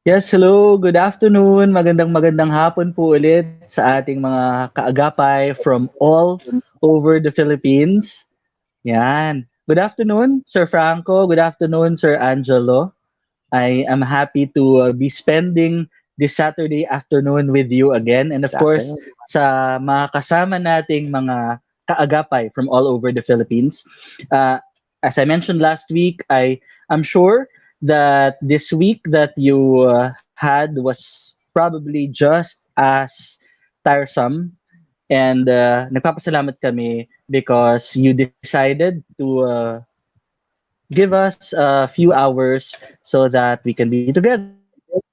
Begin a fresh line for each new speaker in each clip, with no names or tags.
Yes, hello, good afternoon. Magandang hapon po ulit sa ating mga kaagapay from all over the Philippines. Yan. Good afternoon, Sir Franco. Good afternoon, Sir Angelo. I am happy to be spending this Saturday afternoon with you again. And of
Good
course,
afternoon.
sa mga kasama nating mga kaagapay from all over the Philippines. Uh, as I mentioned last week, I am sure that this week that you had was probably just as tiresome. And nagpapasalamat kami because you decided to give us a few hours so that we can be together and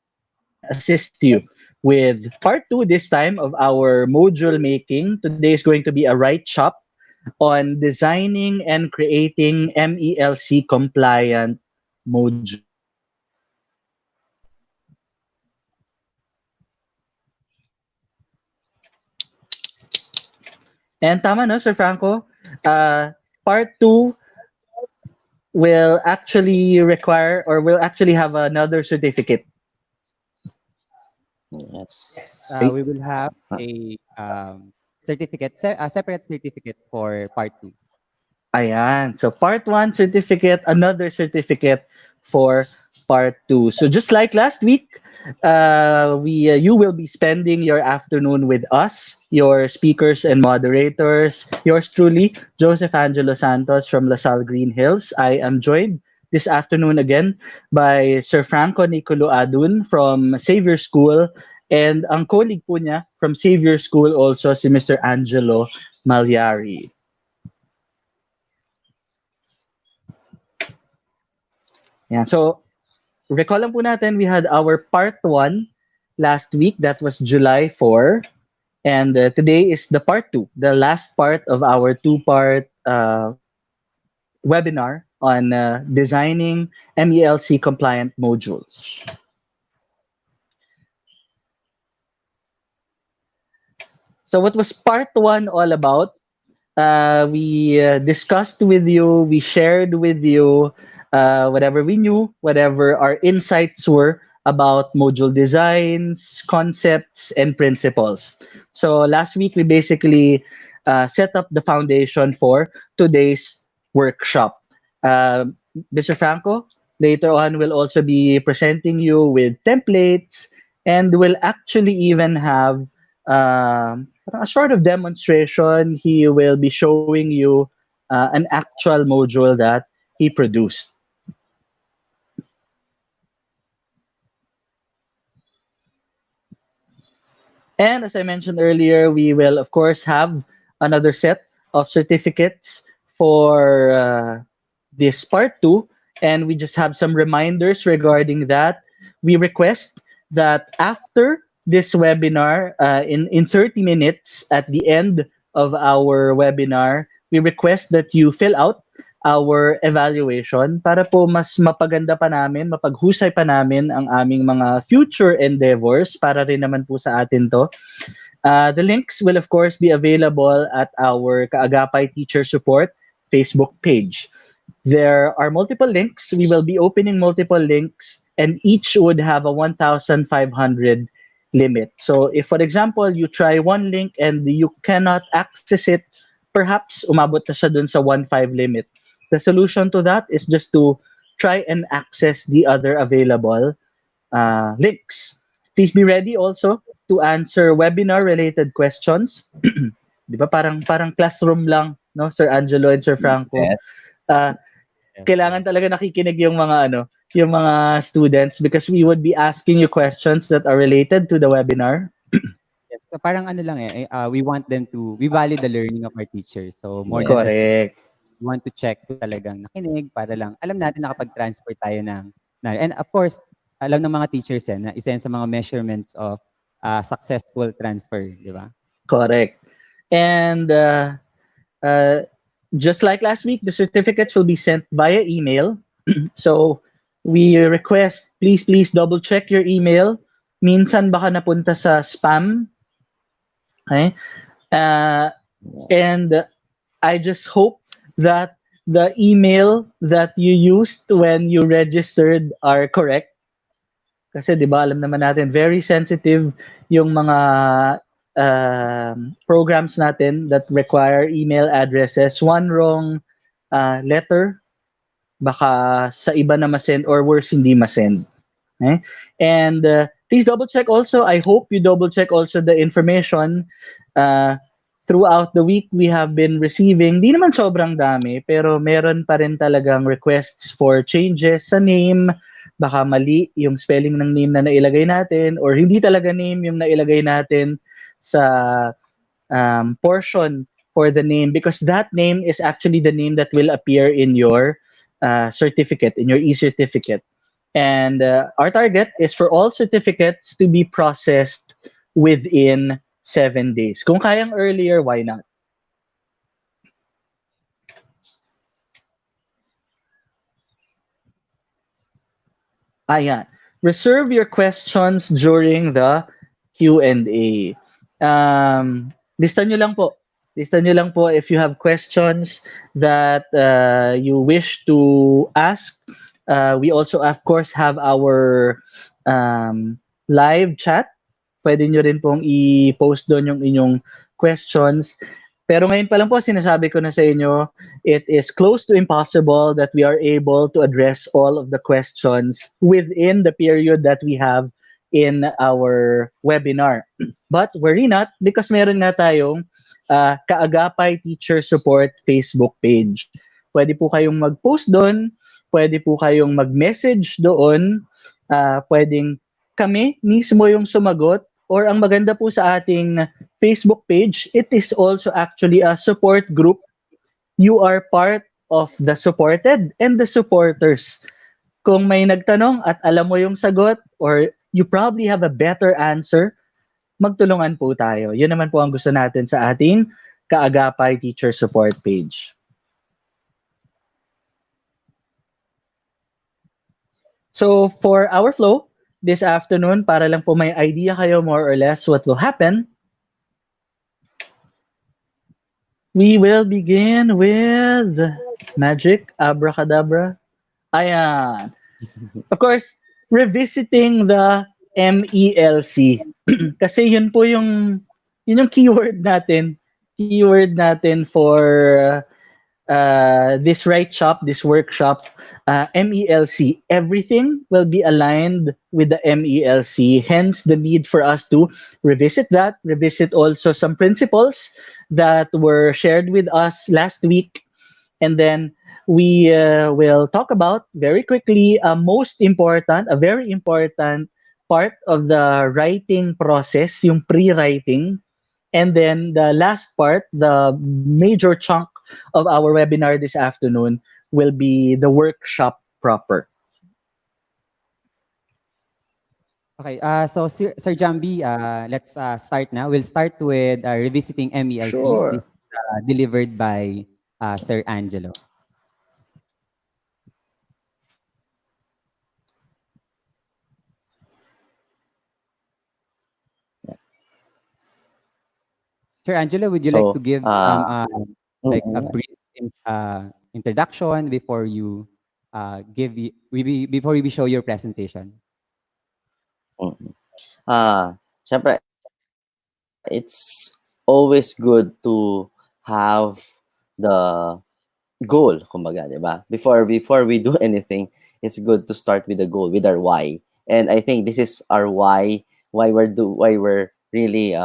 assist you with part two this time of our module making. Today is going to be a write shop on designing and creating MELC compliant modules. And tama no, Sir Franco? Part two will actually require or will actually have another certificate.
Yes.
We will have
Uh,
a a separate certificate for part two.
Ayan. So part 1 certificate, another certificate for part 2. So just like last week, we you will be spending your afternoon with us, your speakers and moderators. Yours truly, Joseph Angelo Santos from LaSalle Green Hills. I am joined this afternoon again by Sir Franco Nicolo Adun from Xavier School and ang colleague po niya from Xavier School also si Mr. Angelo Malyari. Yeah. So, recall lang po natin, we had our part 1 last week. That was July 4. And today is the part 2, the last part of our two-part webinar on designing MELC compliant modules. So, what was part 1 all about? We discussed with you, we shared with you whatever we knew, whatever our insights were about module designs, concepts, and principles. So last week, we basically set up the foundation for today's workshop. Uh, Mr. Franco, later on, will also be presenting you with templates and will actually even have a sort of demonstration. He will be showing you an actual module that he produced. And as I mentioned earlier, we will, of course, have another set of certificates for this part two. And we just have some reminders regarding that. We request that after this webinar, in 30 minutes at the end of our webinar, we request that you fill out our evaluation para po mas mapaganda pa namin, mapaghusay pa namin ang aming mga future endeavors para rin naman po sa atin to. The links will of course be available at our Kaagapay Teacher Support Facebook page. There are multiple links. We will be opening multiple links and each would have a 1,500 limit. So if for example, you try one link and you cannot access it, perhaps umabot na siya dun sa 1.5 limit. The solution to that is just to try and access the other available links. Please be ready also to answer webinar-related questions. Di ba parang classroom lang, no, Sir Angelo and Sir Franco?
yes.
Uh, Kailangan talaga nakikinig yung mga yung mga students because we would be asking you questions that are related to the webinar.
Yes. So parang ano lang we want them to, we value the learning of our teachers. So more than
Correct.
we want to check kung talagang nakinig para lang alam natin nakapag-transfer tayo and of course, alam ng mga teachers yan na isa yan sa mga measurements of successful transfer, di ba?
Correct. And uh, just like last week, the certificates will be sent via email. So we request, please double check your email. Minsan baka napunta sa spam. Okay? And I just hope that the email that you used when you registered are correct. Kasi 'di ba alam naman natin very sensitive yung mga programs natin that require email addresses. One wrong letter baka sa iba na ma-send or worse hindi ma-send. Okay? And please double check also. I hope you double check also the information uh, throughout the week we have been receiving. Di naman sobrang dami, pero meron pa rin talagang requests for changes sa name. Baka mali yung spelling ng name na nailagay natin or hindi talaga name yung nailagay natin sa portion for the name because that name is actually the name that will appear in your certificate, in your e-certificate. And our target is for all certificates to be processed within 7 days. Kung kayang earlier, why not? Ayan. Reserve your questions during the Q&A. Lista nyo lang po. Lista nyo lang po if you have questions that you wish to ask. We also, of course, have our live chat. Pwede nyo rin pong i-post doon yung inyong questions. Pero ngayon pa lang po, sinasabi ko na sa inyo, it is close to impossible that we are able to address all of the questions within the period that we have in our webinar. But worry not because meron nga tayong Kaagapay Teacher Support Facebook page. Pwede po kayong mag-post doon, pwede po kayong mag-message doon, pwedeng kami mismo yung sumagot or ang maganda po sa ating Facebook page, it is also actually a support group. You are part of the supported and the supporters. Kung may nagtanong at alam mo yung sagot or you probably have a better answer, magtulungan po tayo. Yun naman po ang gusto natin sa ating Kaagapay Teacher Support page. So for our flow this afternoon, para lang po may idea kayo more or less what will happen, we will begin with magic, abracadabra. Ayan. Of course, revisiting the MELC. Kasi yun yung keyword natin for this this workshop, MELC. Everything will be aligned with the MELC. Hence, the need for us to revisit also some principles that were shared with us last week, and then we will talk about very quickly a very important part of the writing process, yung pre-writing. And then the last part, the major chunk of our webinar this afternoon will be the workshop proper.
Okay, so Sir Jambi, let's start now. We'll start with revisiting MELC.
Sure.
This is delivered by Sir Angelo. Sir Angelo, would you like to give some like a brief introduction before you before we show your presentation?
Syempre, it's always good to have the goal, kumbaga, di ba? Before we do anything, it's good to start with the goal, with our why. And I think this is our why we're really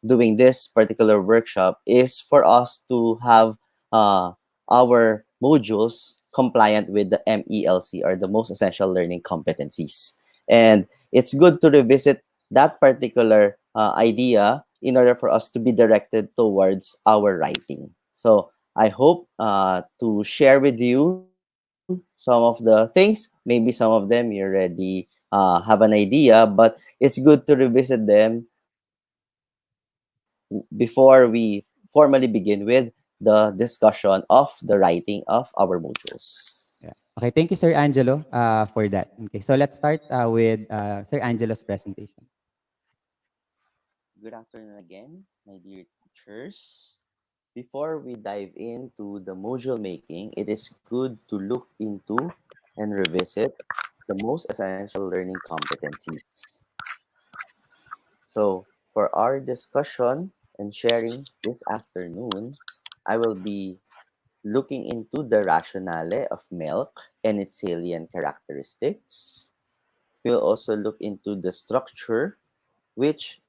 doing this particular workshop is for us to have our modules compliant with the MELC, or the most essential learning competencies. And it's good to revisit that particular idea in order for us to be directed towards our writing. So I hope to share with you some of the things. Maybe some of them you already have an idea, but it's good to revisit them before we formally begin with the discussion of the writing of our modules.
Yeah. Okay, thank you, Sir Angelo, for that. Okay, so let's start with Sir Angelo's presentation.
Good afternoon again, my dear teachers. Before we dive into the module making, it is good to look into and revisit the most essential learning competencies. So, for our discussion and sharing this afternoon, I will be looking into the rationale of milk and its salient characteristics. We'll also look into the structure, which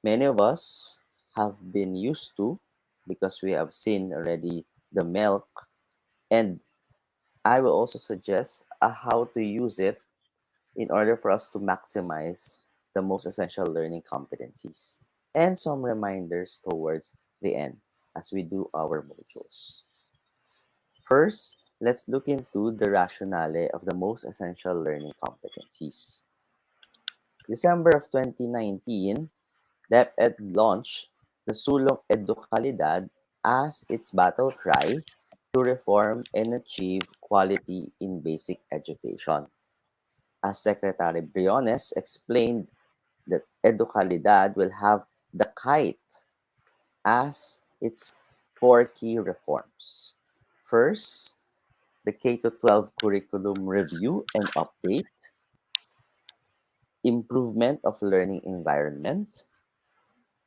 many of us have been used to because we have seen already the milk. And I will also suggest how to use it in order for us to maximize the most essential learning competencies and some reminders towards the end as we do our modules. First, let's look into the rationale of the most essential learning competencies. December of 2019, DepEd launched the Sulong Edukalidad as its battle cry to reform and achieve quality in basic education. As Secretary Briones explained, that Educalidad will have the kite as its four key reforms. First, the K to 12 curriculum review and update, improvement of learning environment,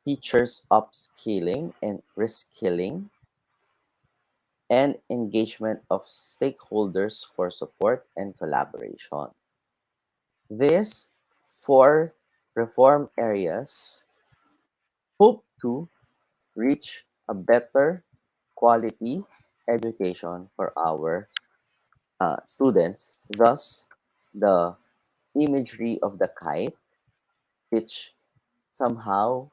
teachers upskilling and reskilling, and engagement of stakeholders for support and collaboration. These four reform areas hope to reach a better quality education for our students. Thus, the imagery of the kite, which somehow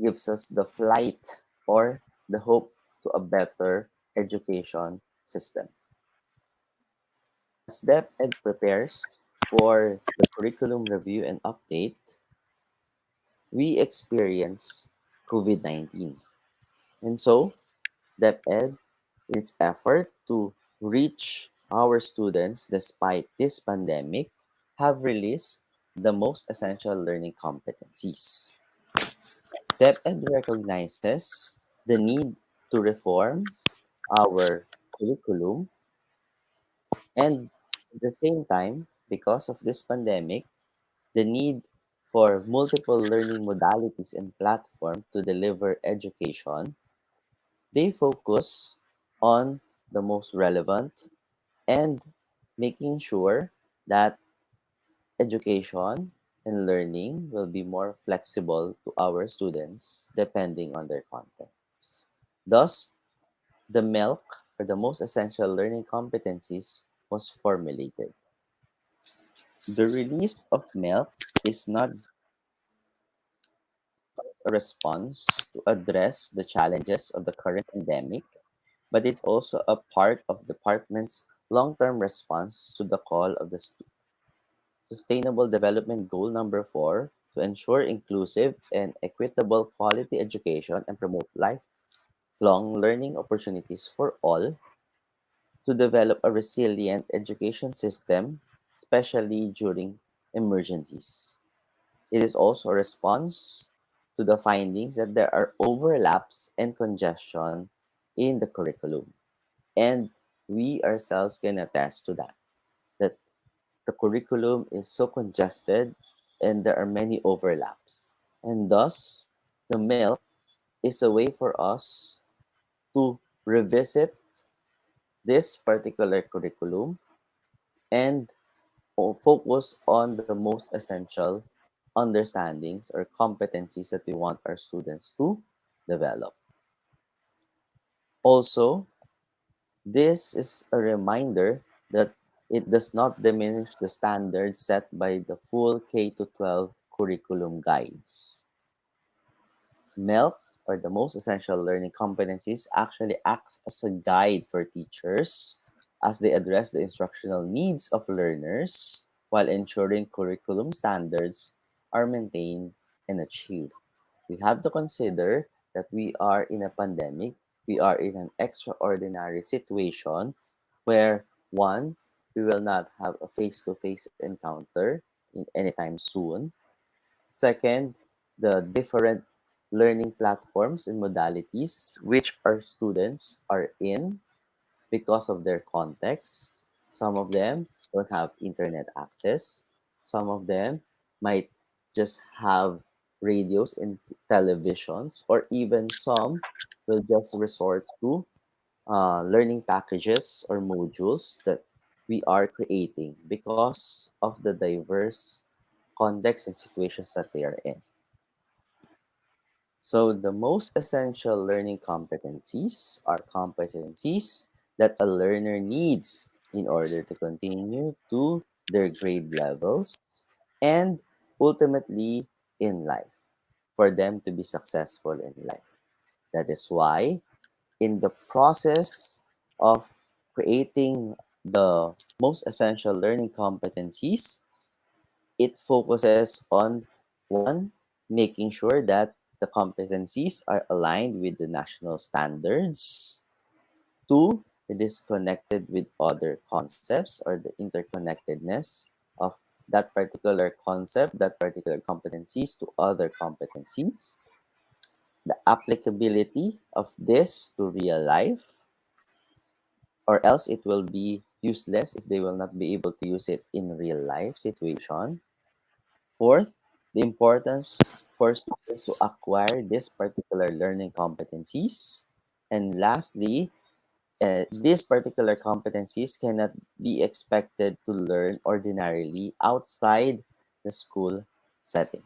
gives us the flight or the hope to a better education system. As DepEd prepares for the curriculum review and update, we experience COVID-19. And so, DepEd, in its effort to reach our students despite this pandemic, have released the most essential learning competencies. DepEd recognizes the need to reform our curriculum, and at the same time, because of this pandemic, the need for multiple learning modalities and platforms to deliver education, they focus on the most relevant and making sure that education and learning will be more flexible to our students depending on their context. Thus, the MELC, or the most essential learning competencies, was formulated. The release of MELC is not a response to address the challenges of the current pandemic, but it's also a part of the department's long-term response to the call of the Sustainable Development Goal number 4 to ensure inclusive and equitable quality education and promote lifelong learning opportunities for all, to develop a resilient education system, especially during emergencies. It is also a response to the findings that there are overlaps and congestion in the curriculum. And we ourselves can attest to that, that the curriculum is so congested and there are many overlaps. And thus, the MILC is a way for us to revisit this particular curriculum and focus on the most essential understandings or competencies that we want our students to develop. Also, this is a reminder that it does not diminish the standards set by the full K to 12 curriculum guides. MELC, or the most essential learning competencies, actually acts as a guide for teachers as they address the instructional needs of learners while ensuring curriculum standards are maintained and achieved. We have to consider that we are in a pandemic, we are in an extraordinary situation where one, we will not have a face-to-face encounter in anytime soon. Second, the different learning platforms and modalities which our students are in because of their context. Some of them don't have internet access. Some of them might just have radios and televisions, or even some will just resort to learning packages or modules that we are creating because of the diverse contexts and situations that they are in. So, the most essential learning competencies are competencies that a learner needs in order to continue to their grade levels and ultimately in life, for them to be successful in life. That is why, in the process of creating the most essential learning competencies, it focuses on one, making sure that the competencies are aligned with the national standards. Two, it is connected with other concepts or the interconnectedness of that particular concept, that particular competencies to other competencies. The applicability of this to real life, or else it will be useless if they will not be able to use it in real life situation. Fourth, the importance for students to acquire this particular learning competencies. And lastly, these particular competencies cannot be expected to learn ordinarily outside the school setting.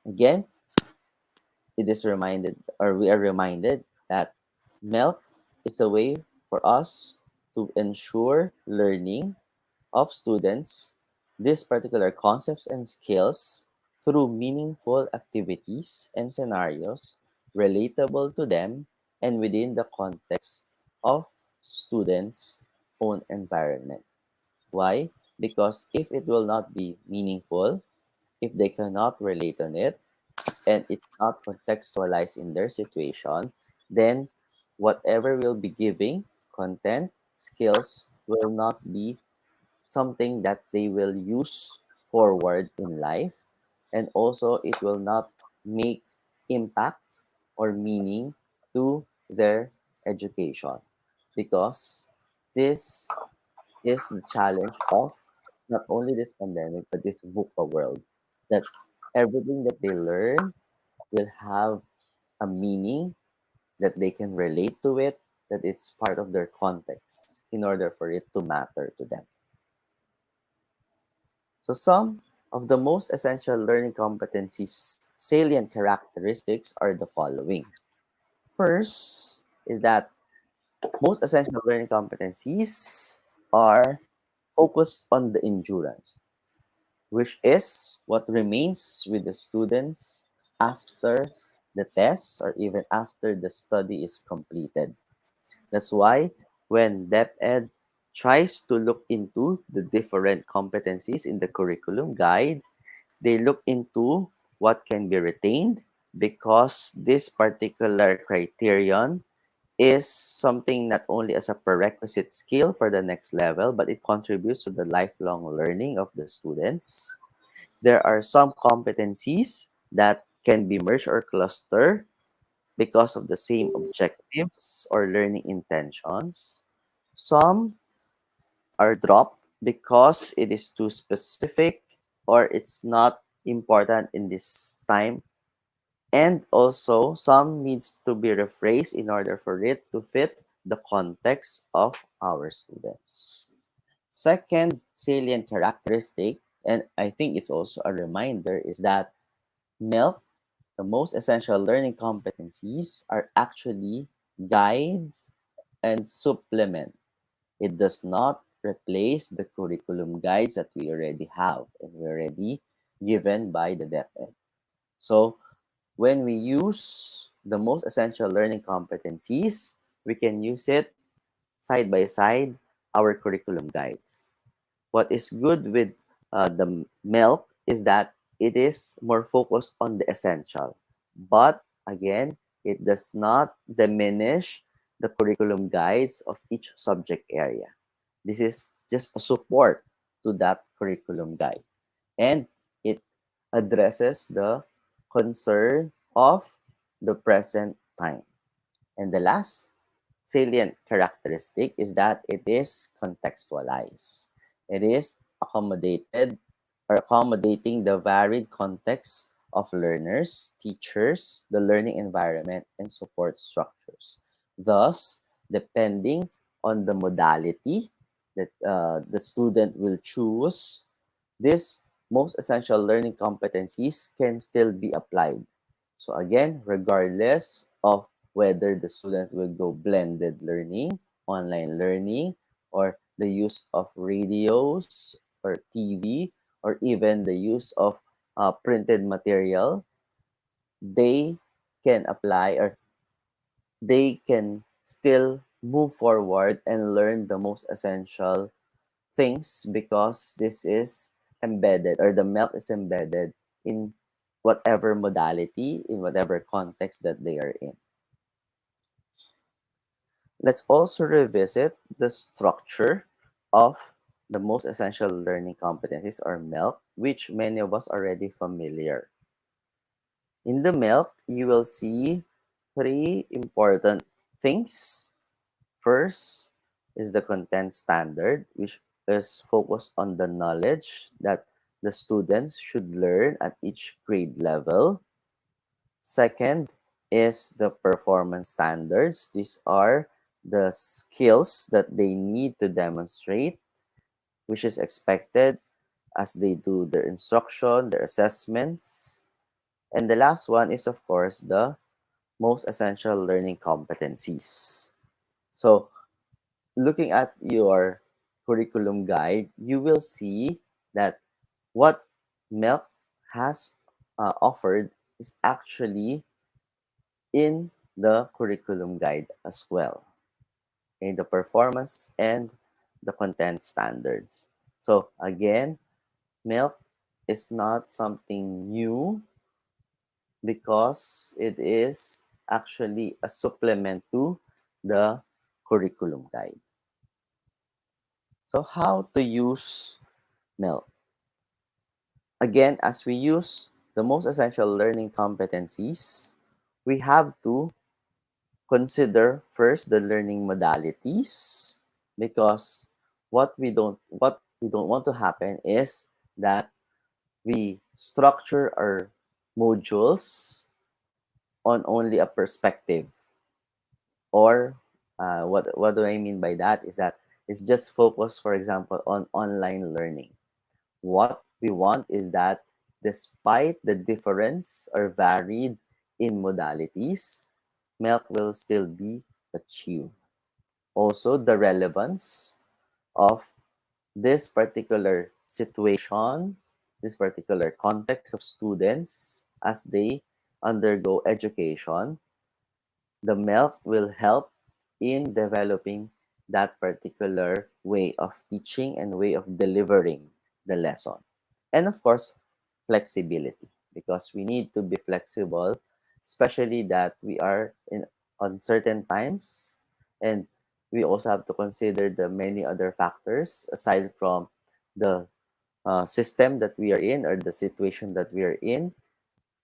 Again, it is reminded, or we are reminded, that MELC is a way for us to ensure learning of students these particular concepts and skills through meaningful activities and scenarios relatable to them and within the context of students' own environment. Why? Because if it will not be meaningful, if they cannot relate on it, and it's not contextualized in their situation, then whatever we'll be giving, content, skills, will not be something that they will use forward in life, and also it will not make impact or meaning to their education, because this is the challenge of not only this pandemic but this VUCA world, that everything that they learn will have a meaning, that they can relate to it, that it's part of their context in order for it to matter to them. So, some of the most essential learning competencies salient characteristics are the following. First is that most essential learning competencies are focused on the endurance, which is what remains with the students after the test or even after the study is completed. That's why when DepEd tries to look into the different competencies in the curriculum guide, they look into what can be retained, because this particular criterion is something not only as a prerequisite skill for the next level, but it contributes to the lifelong learning of the students. There are some competencies that can be merged or clustered because of the same objectives or learning intentions. Some are dropped because it is too specific or it's not important in this time. And also, some needs to be rephrased in order for it to fit the context of our students. Second salient characteristic, and I think it's also a reminder, is that MELC, the most essential learning competencies, are actually guides and supplement. It does not replace the curriculum guides that we already have and we already given by the DepEd. So when we use the most essential learning competencies, we can use it side by side our curriculum guides. What is good with the MELC is that it is more focused on the essential. But again, it does not diminish the curriculum guides of each subject area. This is just a support to that curriculum guide. And it addresses the concern of the present time. And the last salient characteristic is that it is contextualized. It is accommodating the varied context of learners, teachers, the learning environment, and support structures. Thus, depending on the modality that the student will choose, these most essential learning competencies can still be applied. So again, regardless of whether the student will go blended learning, online learning, or the use of radios or TV, or even the use of printed material, they can apply, or they can still move forward and learn the most essential things, because this is embedded, or the MELC is embedded in whatever modality, in whatever context that they are in. Let's also revisit the structure of the most essential learning competencies, or MELC, which many of us are already familiar. In the MELC, you will see three important things. First is the content standard, which is focused on the knowledge that the students should learn at each grade level. Second is the performance standards. These are the skills that they need to demonstrate, which is expected as they do their instruction, their assessments. And the last one is, of course, the most essential learning competencies. So, looking at your curriculum guide, you will see that what MELC has offered is actually in the curriculum guide as well, in the performance and the content standards. So again, MELC is not something new, because it is actually a supplement to the curriculum guide. So how to use MELC? Again, as we use the most essential learning competencies, we have to consider first the learning modalities, because what we don't want to happen is that we structure our modules on only a perspective, or what do I mean by that is that it's just focused, for example, on online learning. What we want is that despite the difference or varied in modalities, MELC will still be achieved. Also, the relevance of this particular situation, this particular context of students as they undergo education, the MELC will help in developing that particular way of teaching and way of delivering the lesson. And of course, flexibility, because we need to be flexible, especially that we are in uncertain times, and we also have to consider the many other factors aside from the system that we are in, or the situation that we are in.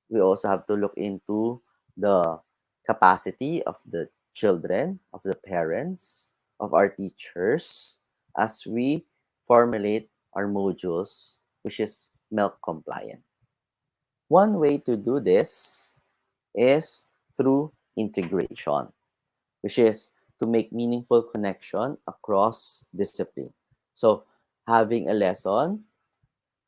We also have to look into the capacity of the children, of the parents, of our teachers, as we formulate our modules, which is MELC compliant. One way to do this is through integration, which is to make meaningful connection across discipline. So having a lesson,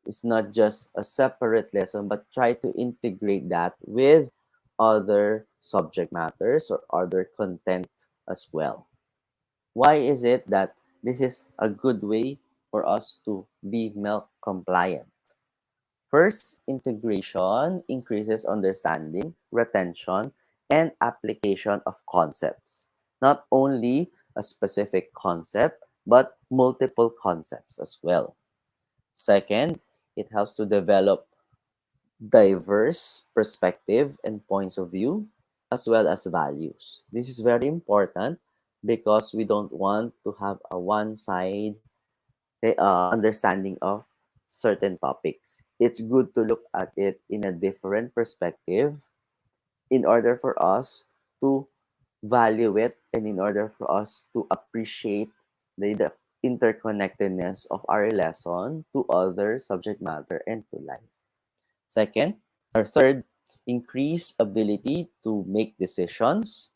it's not just a separate lesson, but try to integrate that with other subject matters or other content as well. Why is it that this is a good way for us to be MELC compliant? First, integration increases understanding, retention, and application of concepts. Not only a specific concept, but multiple concepts as well. Second, it helps to develop diverse perspective and points of view, as well as values. This is very important, because we don't want to have a one side understanding of certain topics. It's good to look at it in a different perspective, in order for us to value it, and in order for us to appreciate the interconnectedness of our lesson to other subject matter and to life. Second, or third, increase ability to make decisions,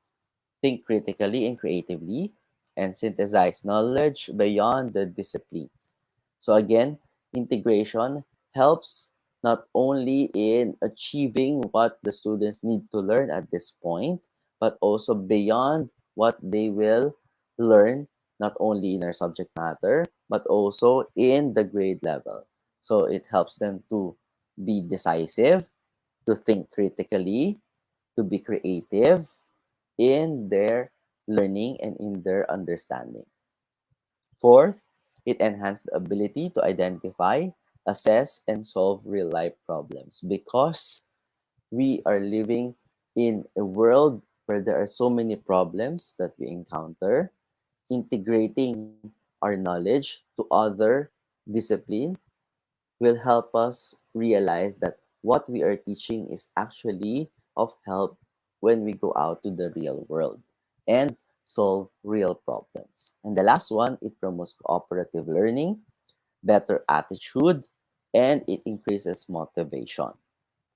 think critically and creatively, and synthesize knowledge beyond the disciplines. So again, integration helps not only in achieving what the students need to learn at this point, but also beyond what they will learn, not only in our subject matter, but also in the grade level. So it helps them to be decisive, to think critically, to be creative in their learning and in their understanding. Fourth, it enhanced the ability to identify, assess, and solve real life problems because we are living in a world where there are so many problems that we encounter. Integrating our knowledge to other discipline will help us realize that what we are teaching is actually of help when we go out to the real world and solve real problems. And the last one, it promotes cooperative learning, better attitude, and it increases motivation.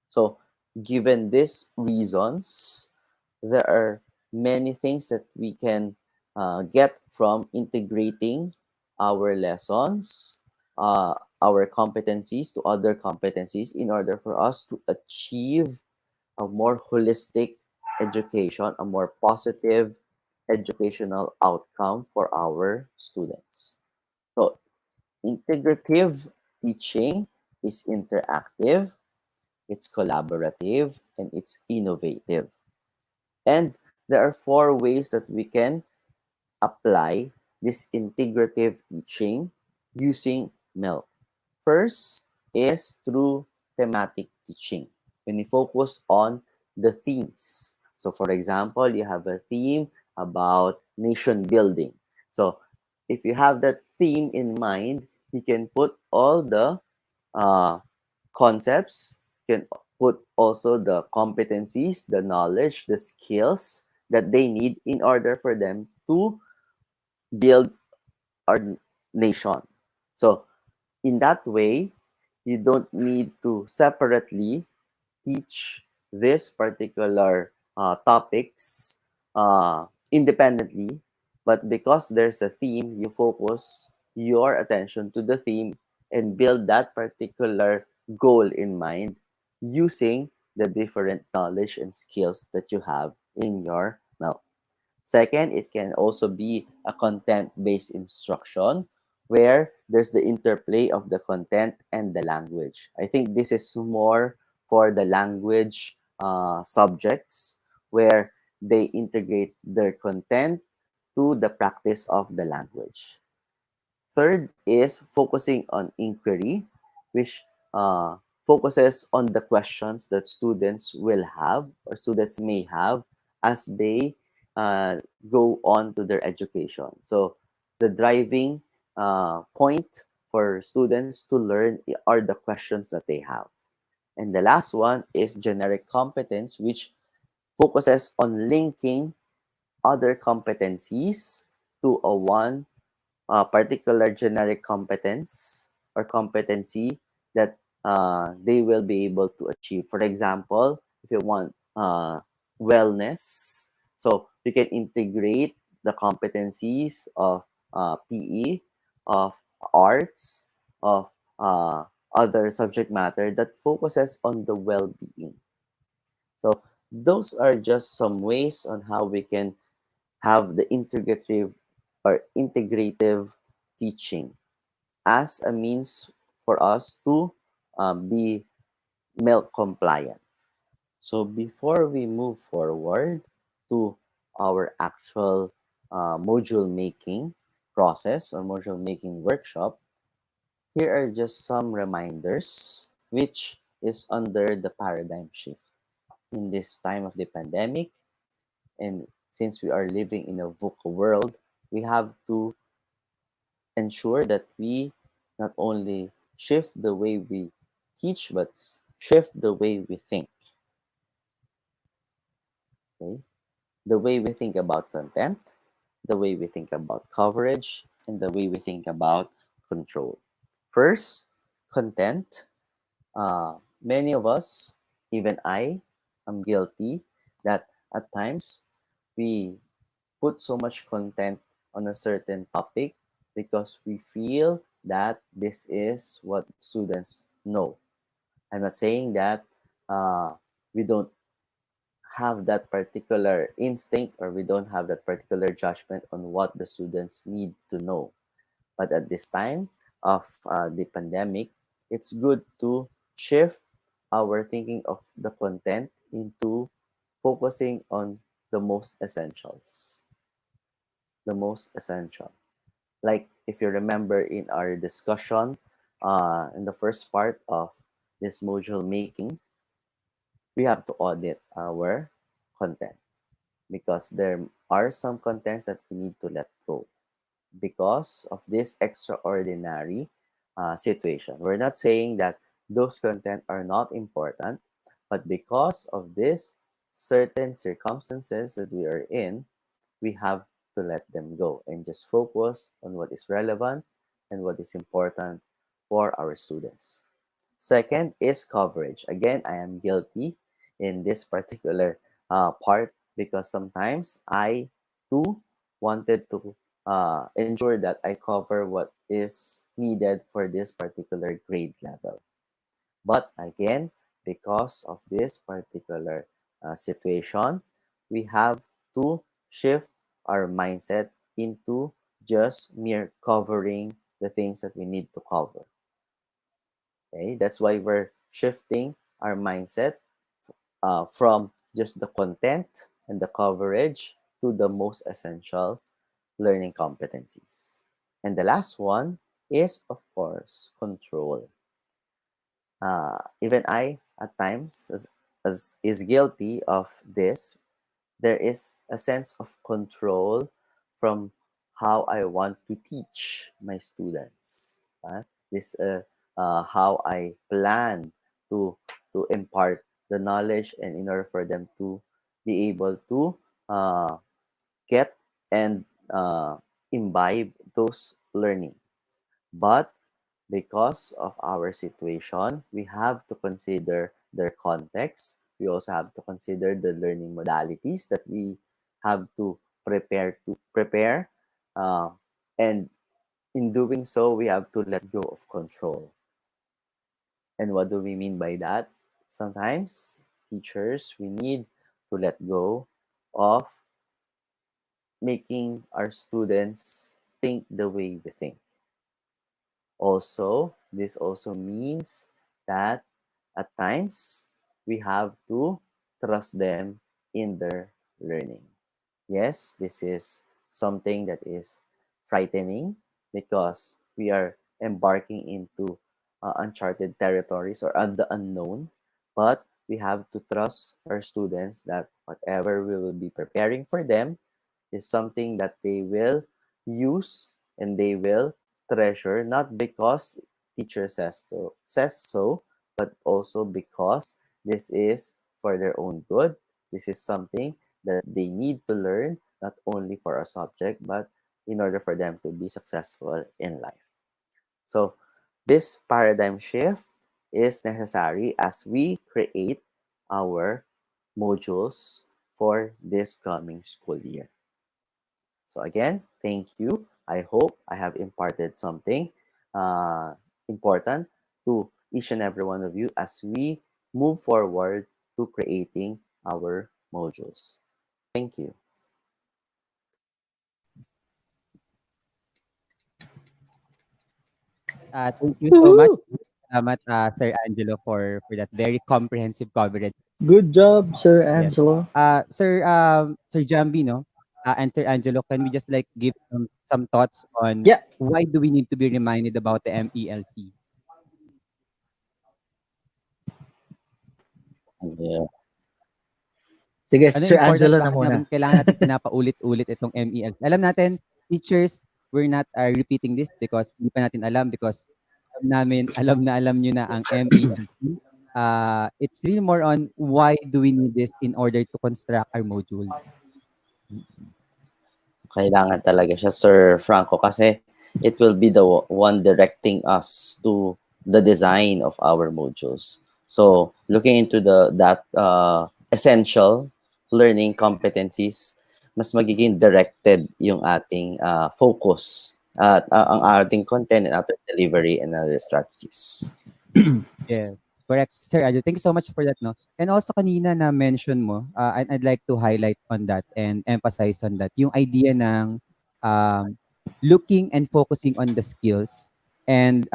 So, given these reasons, there are many things that we can get from integrating our lessons, our competencies to other competencies in order for us to achieve a more holistic education, a more positive educational outcome for our students. So, integrative teaching is interactive, it's collaborative, and it's innovative. And there are four ways that we can apply this integrative teaching using MELC. First is through thematic teaching. When you focus on the themes. So, for example, you have a theme about nation building. So, if you have that theme in mind, you can put all the uh, concepts, you can put also the competencies, the knowledge, the skills that they need in order for them to build our nation. So, in that way, you don't need to separately teach this particular topics independently, but because there's a theme, you focus your attention to the theme and build that particular goal in mind using the different knowledge and skills that you have in your mouth. Second, it can also be a content-based instruction where there's the interplay of the content and the language. I think this is more for the language subjects where they integrate their content to the practice of the language. Third is focusing on inquiry, which focuses on the questions that students will have or students may have as they go on to their education. So the driving point for students to learn are the questions that they have. And the last one is generic competence, which focuses on linking other competencies to a one particular generic competence or competency that they will be able to achieve. For example, if you want wellness, so you can integrate the competencies of PE, of arts, of other subject matter that focuses on the well-being. So those are just some ways on how we can have the integrative or integrative teaching as a means for us to be MELC compliant. So before we move forward to our actual module making process or module making workshop, here are just some reminders which is under the paradigm shift. In this time of the pandemic, and since we are living in a VUCA world, we have to ensure that we not only shift the way we teach, but shift the way we think. Okay? The way we think about content, the way we think about coverage, in the way we think about control. First, content. Many of us, even I, am guilty that at times we put so much content on a certain topic because we feel that this is what students know. I'm not saying that uh, we don't have that particular instinct or we don't have that particular judgment on what the students need to know. But at this time of the pandemic, it's good to shift our thinking of the content into focusing on the most essentials. The most essential. Like if you remember in our discussion in the first part of this module making, we have to audit our content because there are some contents that we need to let go because of this extraordinary situation. We're not saying that those content are not important, but because of this certain circumstances that we are in, we have to let them go and just focus on what is relevant and what is important for our students. Second is coverage. Again, I am guilty in this particular part because sometimes I too wanted to ensure that I cover what is needed for this particular grade level. But again, because of this particular situation, we have to shift our mindset into just mere covering the things that we need to cover. Okay, that's why we're shifting our mindset from just the content and the coverage to the most essential learning competencies. And the last one is, of course, control. Even I, at times, as is guilty of this, there is a sense of control from how I want to teach my students. This how I plan to impart the knowledge, and in order for them to be able to uh, get and imbibe those learning. But because of our situation, we have to consider their context. We also have to consider the learning modalities that we have to prepare, uh, and in doing so, we have to let go of control. And what do we mean by that? Sometimes teachers, we need to let go of making our students think the way we think. Also, this also means that at times we have to trust them in their learning. Yes, this is something that is frightening because we are embarking into uncharted territories or the unknown, but we have to trust our students that whatever we will be preparing for them is something that they will use and they will treasure, not because teacher says so, but also because this is for their own good. This is something that they need to learn not only for a subject but in order for them to be successful in life. So this paradigm shift is necessary as we create our modules for this coming school year. So again, thank you. I hope I have imparted something uh, important to each and every one of you as we move forward to creating our modules. Thank you.
Thank you so much.
Woohoo!
Salamat, Sir Angelo, for that very comprehensive coverage.
Good job, Sir
Yes.
Angelo.
Sir Jambi, no, and Sir Angelo, can we just like give some thoughts on
Yeah.
why do we need to be reminded about the MELC?
Yeah.
Sige,
Ano
Sir
yung importance,
Angelo na
bakit
muna.
kailangan natin pinapaulit-ulit itong MELC? Alam natin, teachers, we're not repeating this because hindi pa natin alam because alam niyo na ang MELC. It's really more on why do we need this in order to construct our modules.
Kailangan talaga siya, Sir Franco, kasi it will be the one directing us to the design of our modules. So looking into that essential learning competencies, mas magiging directed yung ating focus at ang ating content and ating delivery and other strategies.
Yeah, correct. Sir Ajo, thank you so much for that, no? And also kanina na mention mo, I'd like to highlight on that and emphasize on that, yung idea ng um, looking and focusing on the skills and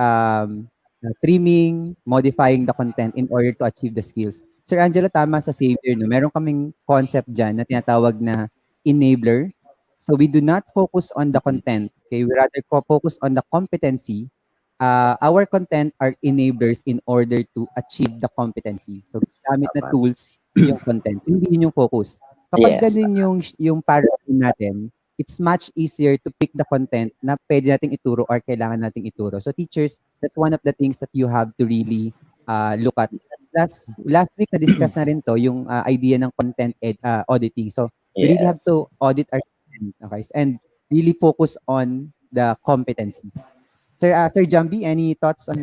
trimming, modifying the content in order to achieve the skills. Sir Angelo, tama sa Savior, no? Meron kaming concept dyan na tinatawag na enabler. So we do not focus on the content. Okay? We rather focus on the competency. Our content are enablers in order to achieve the competency. So, gamit na
Tama.
tools yung content. So, hindi yun yung focus. Kapag
Yes.
ganun yung paradigm natin, it's much easier to pick the content na pwede nating ituro or kailangan nating ituro. So, teachers, that's one of the things that you have to really look at. Last week, na-discuss na rin to, yung idea ng content auditing. So, we really have
Yes.
to audit our content, okay? And really focus on the competencies. Sir Jambi, any thoughts on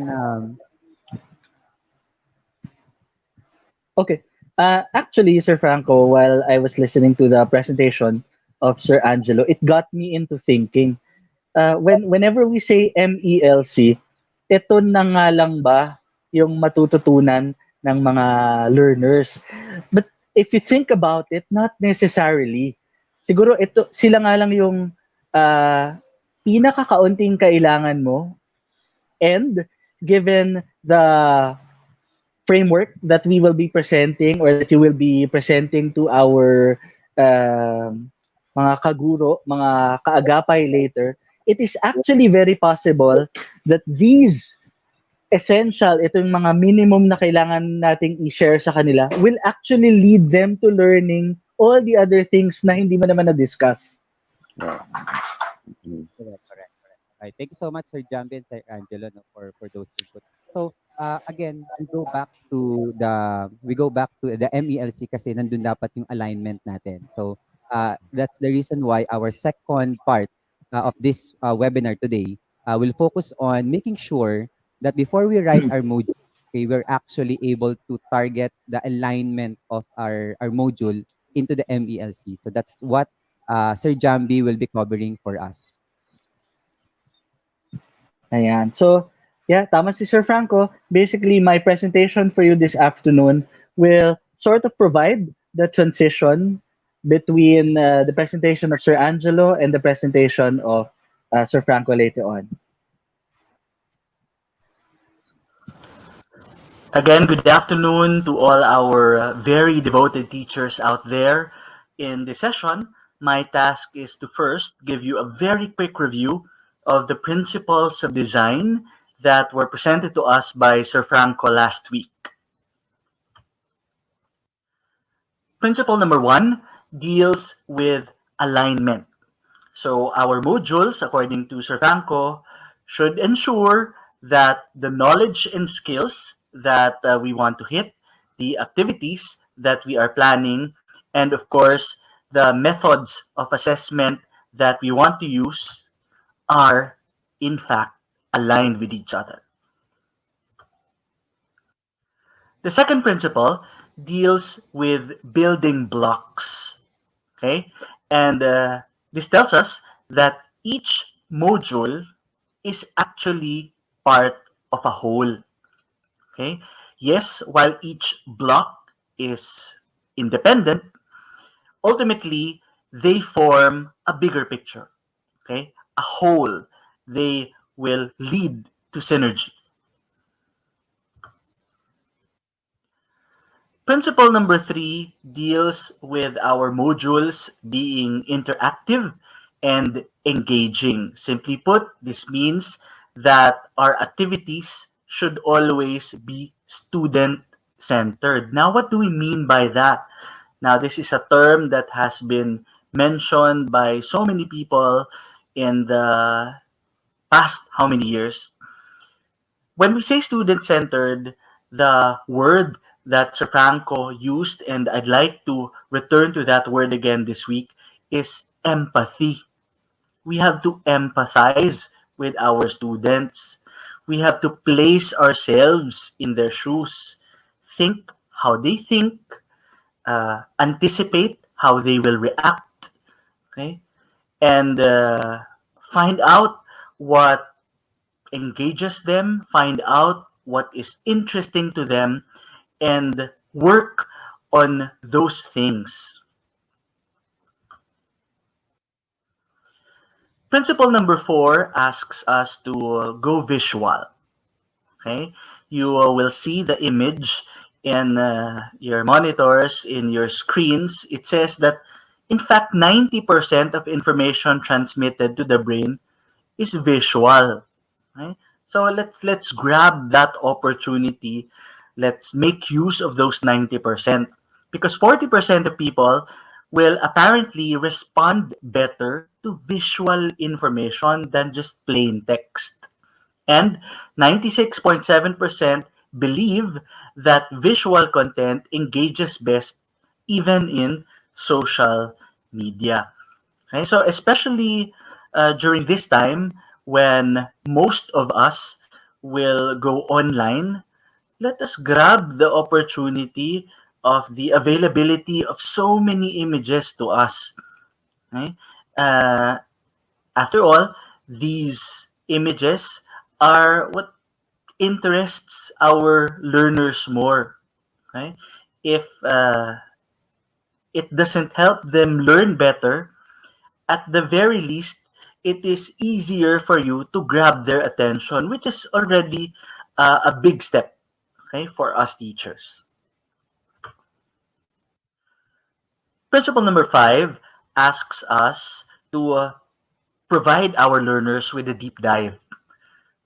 Okay. Actually, Sir Franco, while I was listening to the presentation of Sir Angelo, it got me into thinking. Whenever we say MELC, ito na nga lang ba yung matututunan ng mga learners? But if you think about it, not necessarily. Siguro ito sila nga lang yung pinakakaunting kailangan mo, and given the framework that we will be presenting or that you will be presenting to our mga kaguro, mga kaagapay later, it is actually very possible that these essential, itong mga minimum na kailangan nating i-share sa kanila, will actually lead them to learning all the other things na hindi mo naman na-discuss.
Yes. Mm.
correct. Okay, thank you so much, Sir Jambi and Sir Angelo, no, for those input. So, again, we go back to the MELC kasi nandun dapat yung alignment natin. So, that's the reason why our second part of this webinar today will focus on making sure that before we write our module, okay, we're actually able to target the alignment of our module into the MELC. So that's what Sir Jambi will be covering for us.
Ayan. So, yeah, tama si Sir Franco. Basically, my presentation for you this afternoon will sort of provide the transition between the presentation of Sir Angelo and the presentation of Sir Franco later on. Again, good afternoon to all our very devoted teachers out there. In this session, my task is to first give you a very quick review of the principles of design that were presented to us by Sir Franco last week. Principle number 1 deals with alignment. So our modules, according to Sir Franco, should ensure that the knowledge and skills that we want to hit, the activities that we are planning, and of course, the methods of assessment that we want to use are, in fact, aligned with each other. The second principle deals with building blocks. Okay? And this tells us that each module is actually part of a whole. Okay? Yes, while each block is independent, ultimately they form a bigger picture. Okay? A whole. They will lead to synergy. Principle number 3 deals with our modules being interactive and engaging. Simply put, this means that our activities should always be student-centered. Now, what do we mean by that? Now, this is a term that has been mentioned by so many people in the past how many years? When we say student-centered, the word that Sir Franco used, and I'd like to return to that word again this week, is empathy. We have to empathize with our students. We have to place ourselves in their shoes, think how they think, anticipate how they will react, okay, and find out what engages them, find out what is interesting to them, and work on those things. Principle number 4 asks us to go visual. Okay, you will see the image in your monitors, in your screens. It says that, in fact, 90% of information transmitted to the brain is visual. Okay? So let's grab that opportunity. Let's make use of those 90%, because 40% of people will apparently respond better to visual information than just plain text. And 96.7% believe that visual content engages best even in social media. Okay, so especially during this time when most of us will go online, let us grab the opportunity of the availability of so many images to us. Okay? Uh, After all, these images are what interests our learners more. Okay? If it doesn't help them learn better, at the very least, it is easier for you to grab their attention, which is already a big step, okay, for us teachers. Principle number 5 asks us to provide our learners with a deep dive.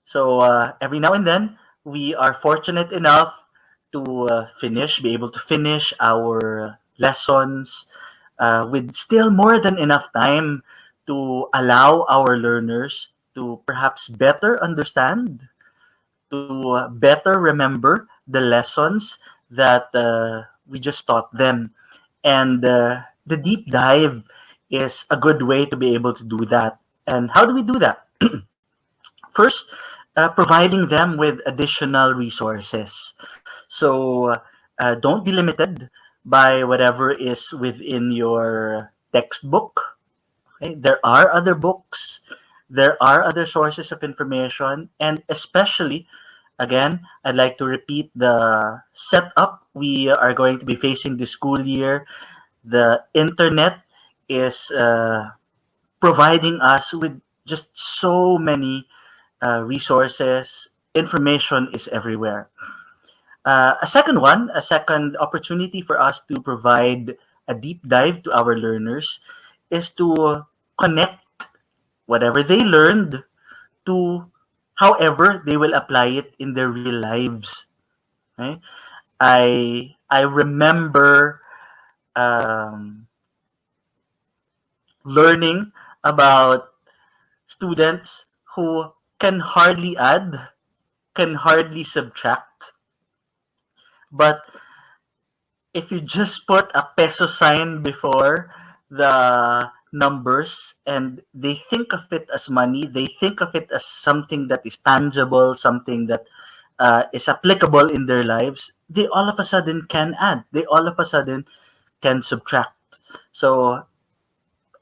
So every now and then, we are fortunate enough to be able to finish our lessons with still more than enough time to allow our learners to perhaps better understand, to better remember the lessons that we just taught them. And the deep dive is a good way to be able to do that. And how do we do that? First, providing them with additional resources. So don't be limited by whatever is within your textbook. Okay? There are other books, there are other sources of information, and especially, again, I'd like to repeat the setup we are going to be facing this school year. The internet is providing us with just so many resources. Information is everywhere. A second opportunity for us to provide a deep dive to our learners is to connect whatever they learned to however they will apply it in their real lives. Okay? I remember learning about students who can hardly add, can hardly subtract, but if you just put a peso sign before the numbers and they think of it as money, they think of it as something that is tangible, something that is applicable in their lives, they all of a sudden can add, they all of a sudden can subtract. So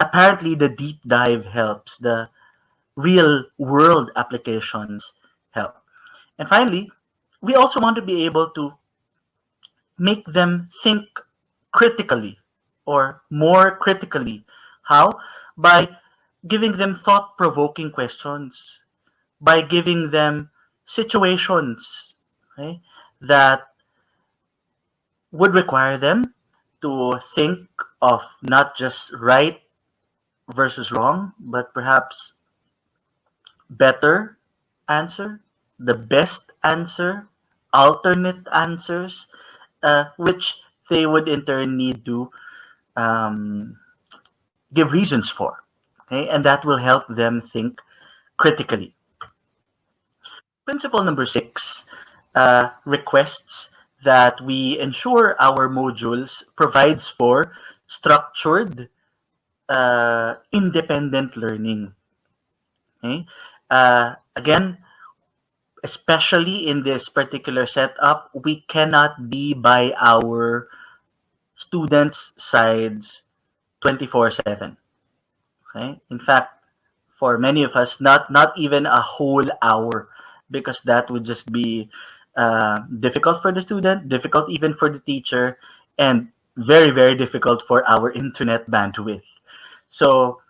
apparently the deep dive helps, the real world applications help. And finally, we also want to be able to make them think critically or more critically. How? By giving them thought provoking questions, by giving them situations, okay, that would require them to think of not just right versus wrong, but perhaps better answer, the best answer, alternate answers, which they would in turn need to um, give reasons for. Okay, and that will help them think critically. Principle number 6 requests that we ensure our modules provides for structured, independent learning. Okay? Again, especially in this particular setup, we cannot be by our students' sides 24/7. Okay? In fact, for many of us, not even a whole hour, because that would just be difficult for the student, difficult even for the teacher, and very, very difficult for our internet bandwidth. So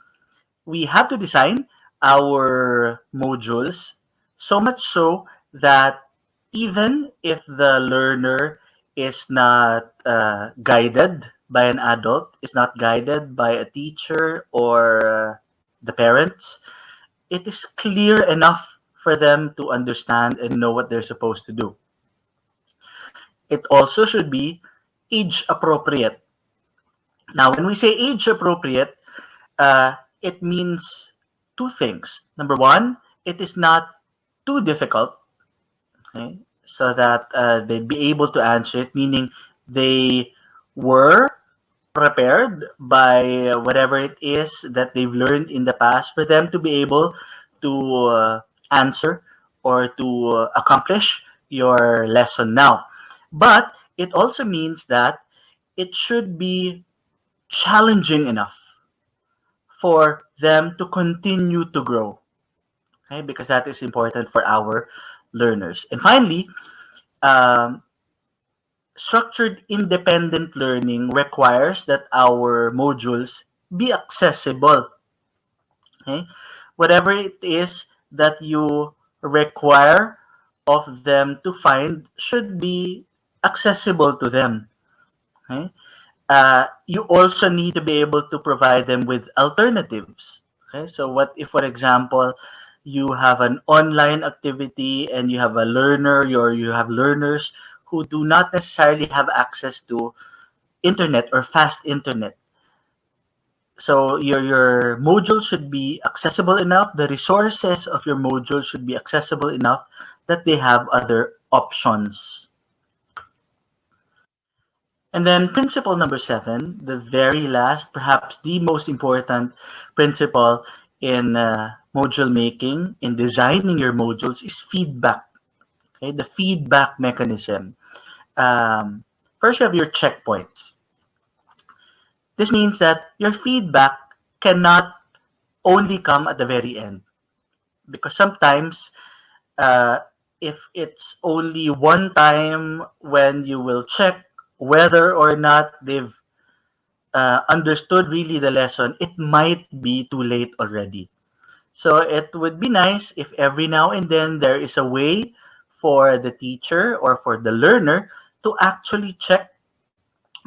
we have to design our modules so much so that even if the learner is not guided by an adult, is not guided by a teacher or the parents, it is clear enough for them to understand and know what they're supposed to do. It also should be age appropriate. Now, when we say age appropriate, it means two things. Number one, it is not too difficult, okay, so that they'd be able to answer it, meaning they were prepared by whatever it is that they've learned in the past for them to be able to answer or to accomplish your lesson now. But it also means that it should be challenging enough for them to continue to grow, okay? Because that is important for our learners. And finally, um, structured independent learning requires that our modules be accessible. Okay? Whatever it is that you require of them to find should be accessible to them. Okay? You also need to be able to provide them with alternatives. Okay, so what if, for example, you have an online activity and you have a learner, or you have learners who do not necessarily have access to internet or fast internet. So your module should be accessible enough. The resources of your module should be accessible enough that they have other options. And then principle number 7, the very last, perhaps the most important principle in module making, in designing your modules, is feedback. Okay, the feedback mechanism. First, you have your checkpoints. This means that your feedback cannot only come at the very end, because sometimes uh, if it's only one time when you will check whether or not they've understood really the lesson, it might be too late already. So it would be nice if every now and then there is a way for the teacher or for the learner to actually check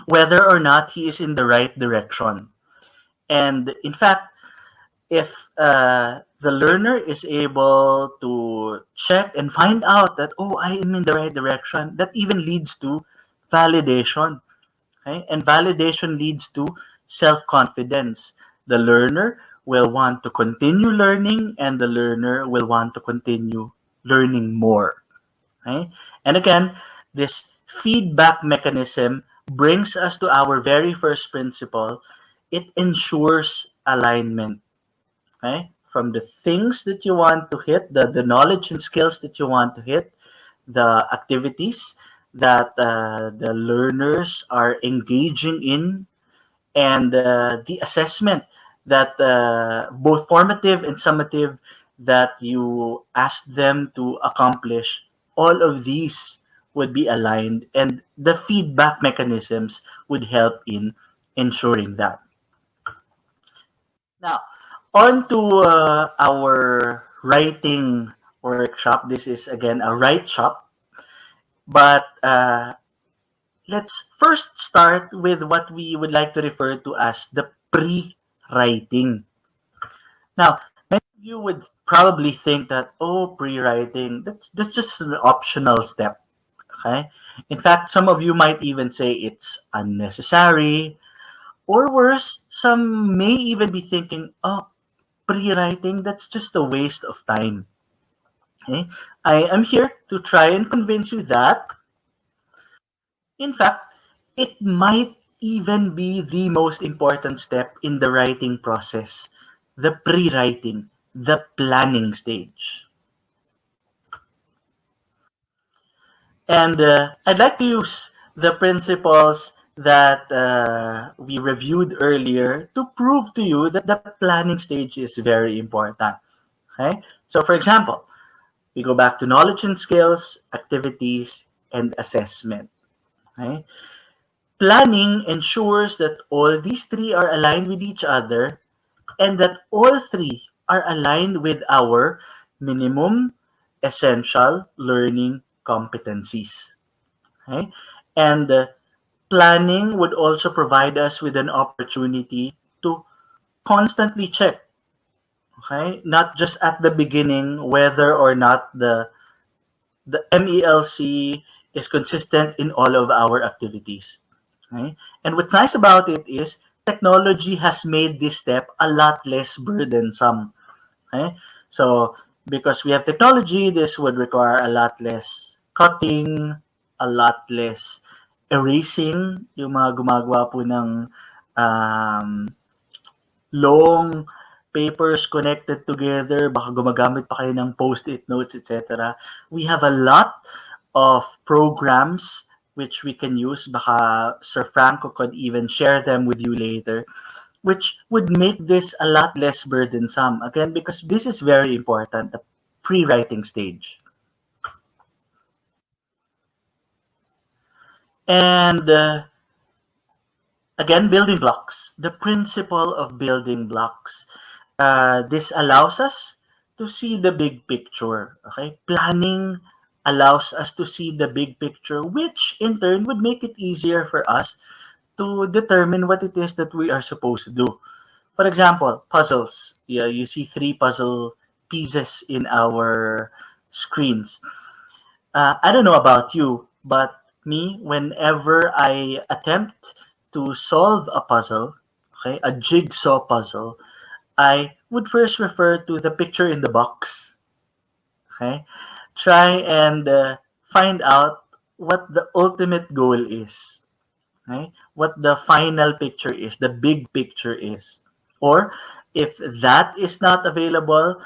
whether or not he is in the right direction. And in fact, if the learner is able to check and find out that, oh, I am in the right direction, that even leads to validation. Okay? And validation leads to self-confidence. The learner will want to continue learning, and the learner will want to continue learning more. Okay? And again, this feedback mechanism brings us to our very first principle. It ensures alignment. Okay? From the things that you want to hit, the knowledge and skills that you want to hit, the activities that the learners are engaging in, and the assessment that both formative and summative that you ask them to accomplish, all of these would be aligned, and the feedback mechanisms would help in ensuring that. Now, on to our writing workshop. This is again a write shop, but let's first start with what we would like to refer to as the pre-writing. Now, many of you would probably think that, oh, pre-writing, that's just an optional step. Okay? In fact, some of you might even say it's unnecessary, or worse, some may even be thinking, oh, pre-writing, that's just a waste of time. Okay? I am here to try and convince you that, in fact, it might even be the most important step in the writing process, the pre-writing. the planning stage. And I'd like to use the principles that we reviewed earlier to prove to you that the planning stage is very important. Okay? So, for example, we go back to knowledge and skills, activities, and assessment. Okay? Planning ensures that all these three are aligned with each other and that all three are aligned with our minimum essential learning competencies. Okay? And planning would also provide us with an opportunity to constantly check, okay, not just at the beginning whether or not the MELC is consistent in all of our activities. Okay? And what's nice about it is technology has made this step a lot less burdensome. Okay? So because we have technology, this would require a lot less cutting, a lot less erasing, yung mga gumagawa po ng um, long papers connected together, baka gumagamit pa kayo ng post-it notes, etc. We have a lot of programs which we can use. Baka Sir Franco could even share them with you later, which would make this a lot less burdensome. Again, because this is very important, the pre-writing stage. And again, building blocks. The principle of building blocks. This allows us to see the big picture. Okay, planning allows us to see the big picture, which in turn would make it easier for us to determine what it is that we are supposed to do. For example, puzzles. Yeah, you see three puzzle pieces in our screens. I don't know about you, but me, whenever I attempt to solve a puzzle, okay, a jigsaw puzzle, I would first refer to the picture in the box. Okay, try and find out what the ultimate goal is. Okay, what the final picture is, the big picture is. Or if that is not available,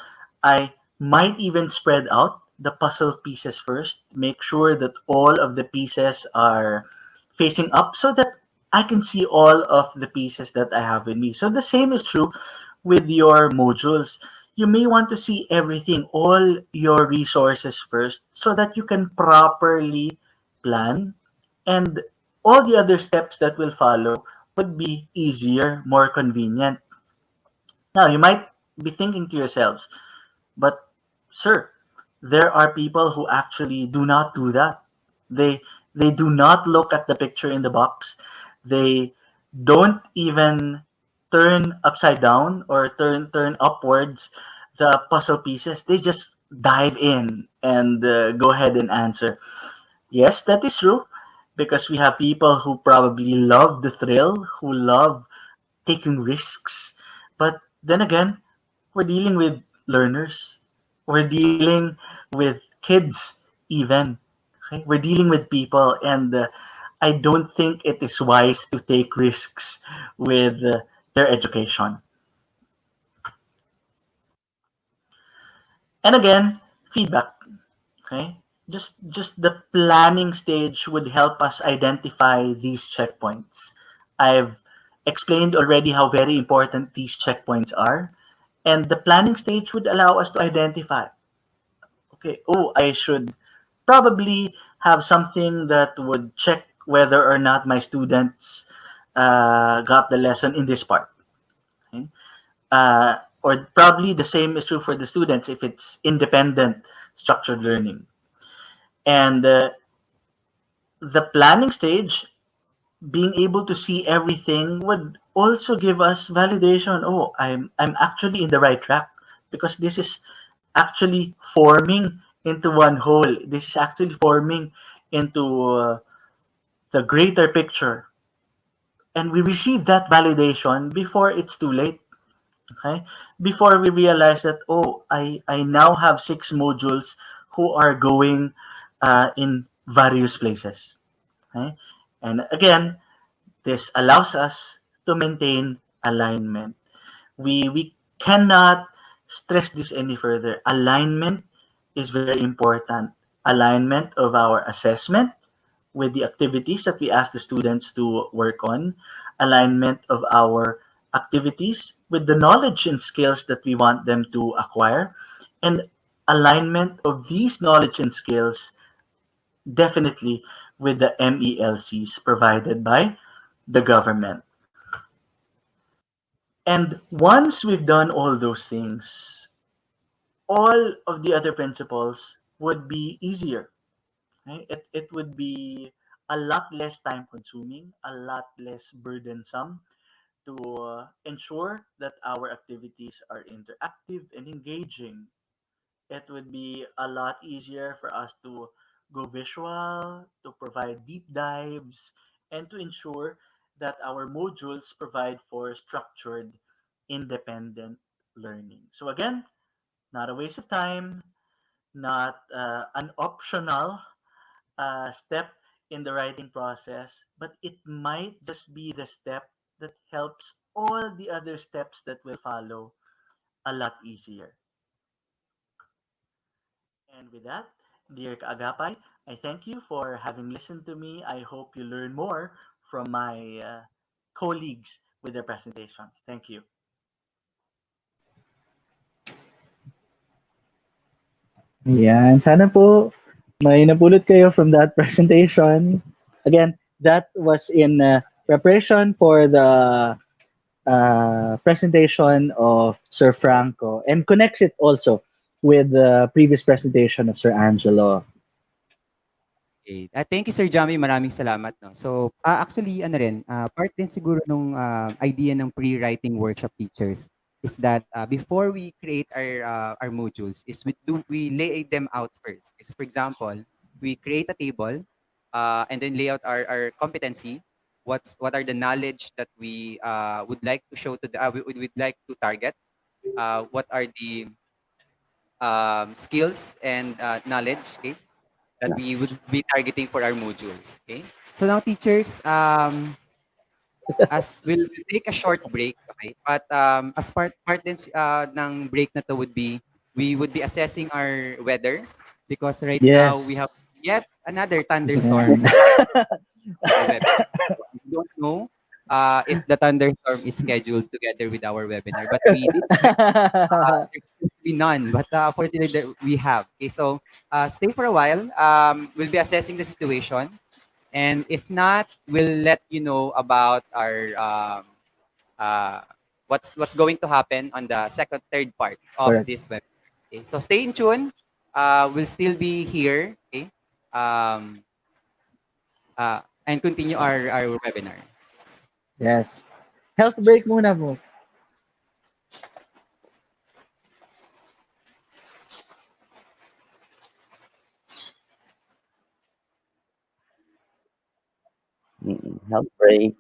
I might even spread out the puzzle pieces first, make sure that all of the pieces are facing up so that I can see all of the pieces that I have in me. So the same is true with your modules. You may want to see everything, all your resources first, so that you can properly plan, and all the other steps that will follow would be easier, more convenient. Now, you might be thinking to yourselves, but sir, there are people who actually do not do that. They they do not look at the picture in the box. They don't even turn upside down or turn upwards the puzzle pieces. They just dive in and go ahead and answer. Yes, that is true because we have people who probably love the thrill, who love taking risks. But then again, we're dealing with learners. We're dealing with kids, even. Okay? We're dealing with people, and I don't think it is wise to take risks with their education. And again, feedback. Okay, just the planning stage would help us identify these checkpoints. I've explained already how very important these checkpoints are, and the planning stage would allow us to identify, okay, oh, I should probably have something that would check whether or not my students got the lesson in this part. Okay? Or probably the same is true for the students if it's independent structured learning. And the planning stage, being able to see everything would also give us validation. Oh, I'm actually in the right track because this is actually forming into one whole. This is actually forming into the greater picture. And we receive that validation before it's too late. Okay? Before we realize that, oh, I now have 6 modules who are going in various places. Okay? And again, this allows us to maintain alignment. We cannot stress this any further. Alignment is very important. Alignment of our assessment with the activities that we ask the students to work on, alignment of our activities with the knowledge and skills that we want them to acquire, and alignment of these knowledge and skills definitely with the MELCs provided by the government. And once we've done all those things, all of the other principles would be easier. Right? It would be a lot less time consuming, a lot less burdensome to ensure that our activities are interactive and engaging. It would be a lot easier for us to go visual, to provide deep dives, and to ensure that our modules provide for structured, independent learning. So, again, not a waste of time, not an optional step in the writing process, but it might just be the step that helps all the other steps that will follow a lot easier. And with that, dear Kaagapay, I thank you for having listened to me. I hope you learn more from my colleagues with their presentations. Thank you.
Mm.
Yan. Sana po may napulot kayo from that presentation. Again, that was in preparation for the presentation of Sir Franco and connects it also with the previous presentation of Sir Angelo.
Okay. Thank you, Sir Jamie. Maraming salamat. No? So, actually, ano rin, part din siguro nung idea ng pre-writing workshop teachers is that before we create our modules, is we lay them out first. So, for example, we create a table and then lay out our competency. What are the knowledge that we would like to show to the we would like to target? What are the skills and knowledge? Okay, that we would be targeting for our modules. Okay. So now teachers, as we'll take a short break, okay? But as part din ng break na to would be we would be assessing our weather because right now we have
Yes.
yet another thunderstorm
Yan.
our webinar. We don't know if the thunderstorm is scheduled together with our webinar, but we did check. There seems to be none, but fortunately we have. Okay, so stay for a while. We'll be assessing the situation, and if not, we'll let you know about our uh, what's going to happen on the second, third part of
Correct.
this webinar. Okay, so stay in tune. We'll still be here. Okay, um, and continue our webinar.
Yes. Health break muna po.
Health break.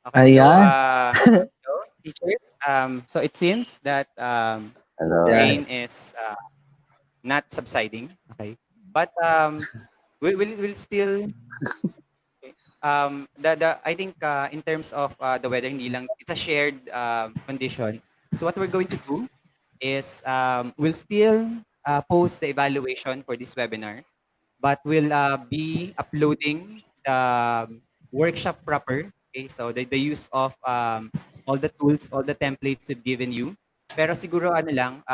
Okay,
Ayan.
hello, teachers. So it seems that
Yeah.
Hello.
rain is not subsiding. Okay, but we'll still the I think in terms of the weather, hindi lang it's a shared condition. So what we're going to do is we'll still post the evaluation for this webinar, but we'll be uploading the workshop proper. Okay, so the use of all the tools, all the templates we've given you. Pero siguro ano lang,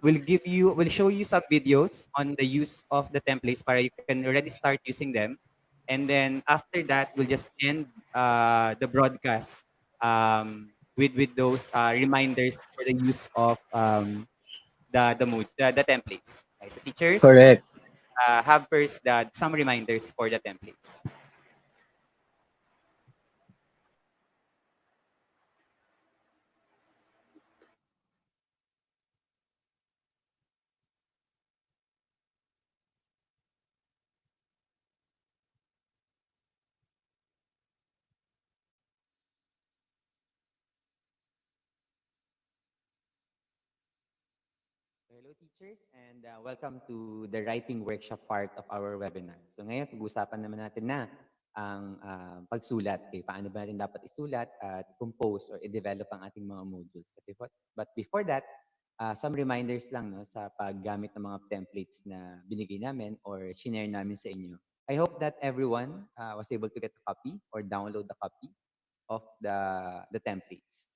we'll show you some videos on the use of the templates para you can already start using them. And then after that, we'll just end the broadcast with those reminders for the use of the templates. Okay, so teachers
Correct.
have first some reminders for the templates.
Hello teachers and welcome to the writing workshop part of our webinar. So ngayon pag-usapan naman natin na ang pagsulat. Okay, paano ba natin dapat isulat at compose or i-develop ang ating mga modules. But before that, some reminders lang no, sa paggamit ng mga templates na binigay namin or shinare namin sa inyo. I hope that everyone was able to get a copy or download the copy of the templates.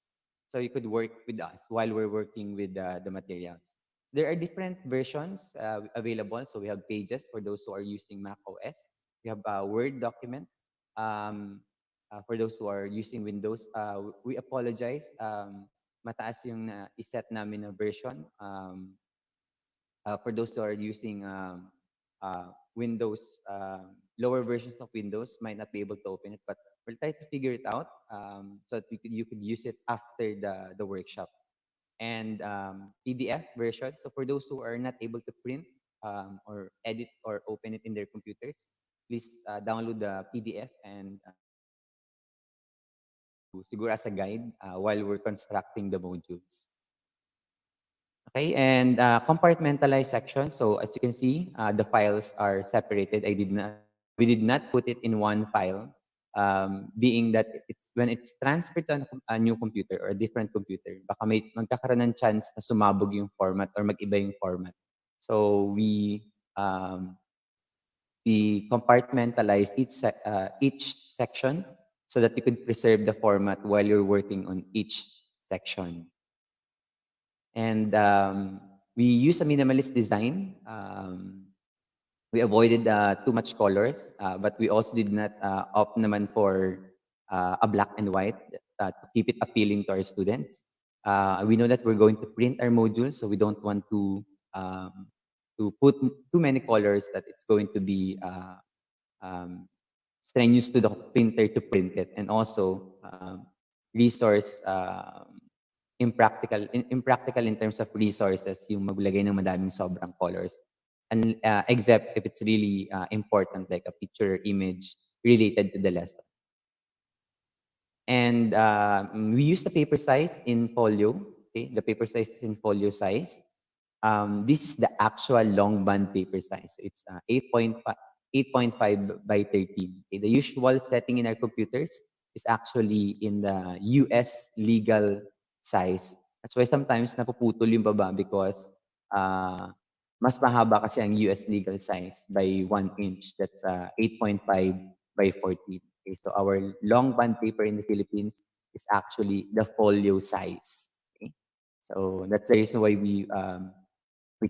So you could work with us while we're working with the materials. There are different versions available. So we have pages for those who are using Mac OS. We have a Word document for those who are using Windows. We apologize. Mataas yung iset namin na version. For those who are using Windows, lower versions of Windows might not be able to open it, but we'll try to figure it out so that you could use it after the workshop. And PDF version. So for those who are not able to print or edit or open it in their computers, please download the PDF and siguro as a guide while we're constructing the modules. Okay, and compartmentalized section. So as you can see, the files are separated. We did not put it in one file, being that it's when it's transferred to a new computer or a different computer, baka magkakaroon ng chance na sumabog yung format or mag-iba yung format. So we compartmentalize each section so that you could preserve the format while you're working on each section. And we use a minimalist design. We avoided too much colors, but we also did not opt naman for a black and white to keep it appealing to our students. We know that we're going to print our modules, so we don't want to put too many colors that it's going to be strenuous to the printer to print it, and also resource impractical in terms of resources yung maglagay ng madaming sobrang colors. And except if it's really important, like a picture or image related to the lesson. And we use the paper size in folio. Okay, the paper size is in folio size. This is the actual long band paper size. It's 8.5 by 13. Okay, the usual setting in our computers is actually in the US legal size. That's why sometimes napuputol yung baba because mas mahaba kasi ang US legal size by 1 inch. That's 8.5 by 14. Okay, so our long band paper in the Philippines is actually the folio size. Okay? So that's the reason why we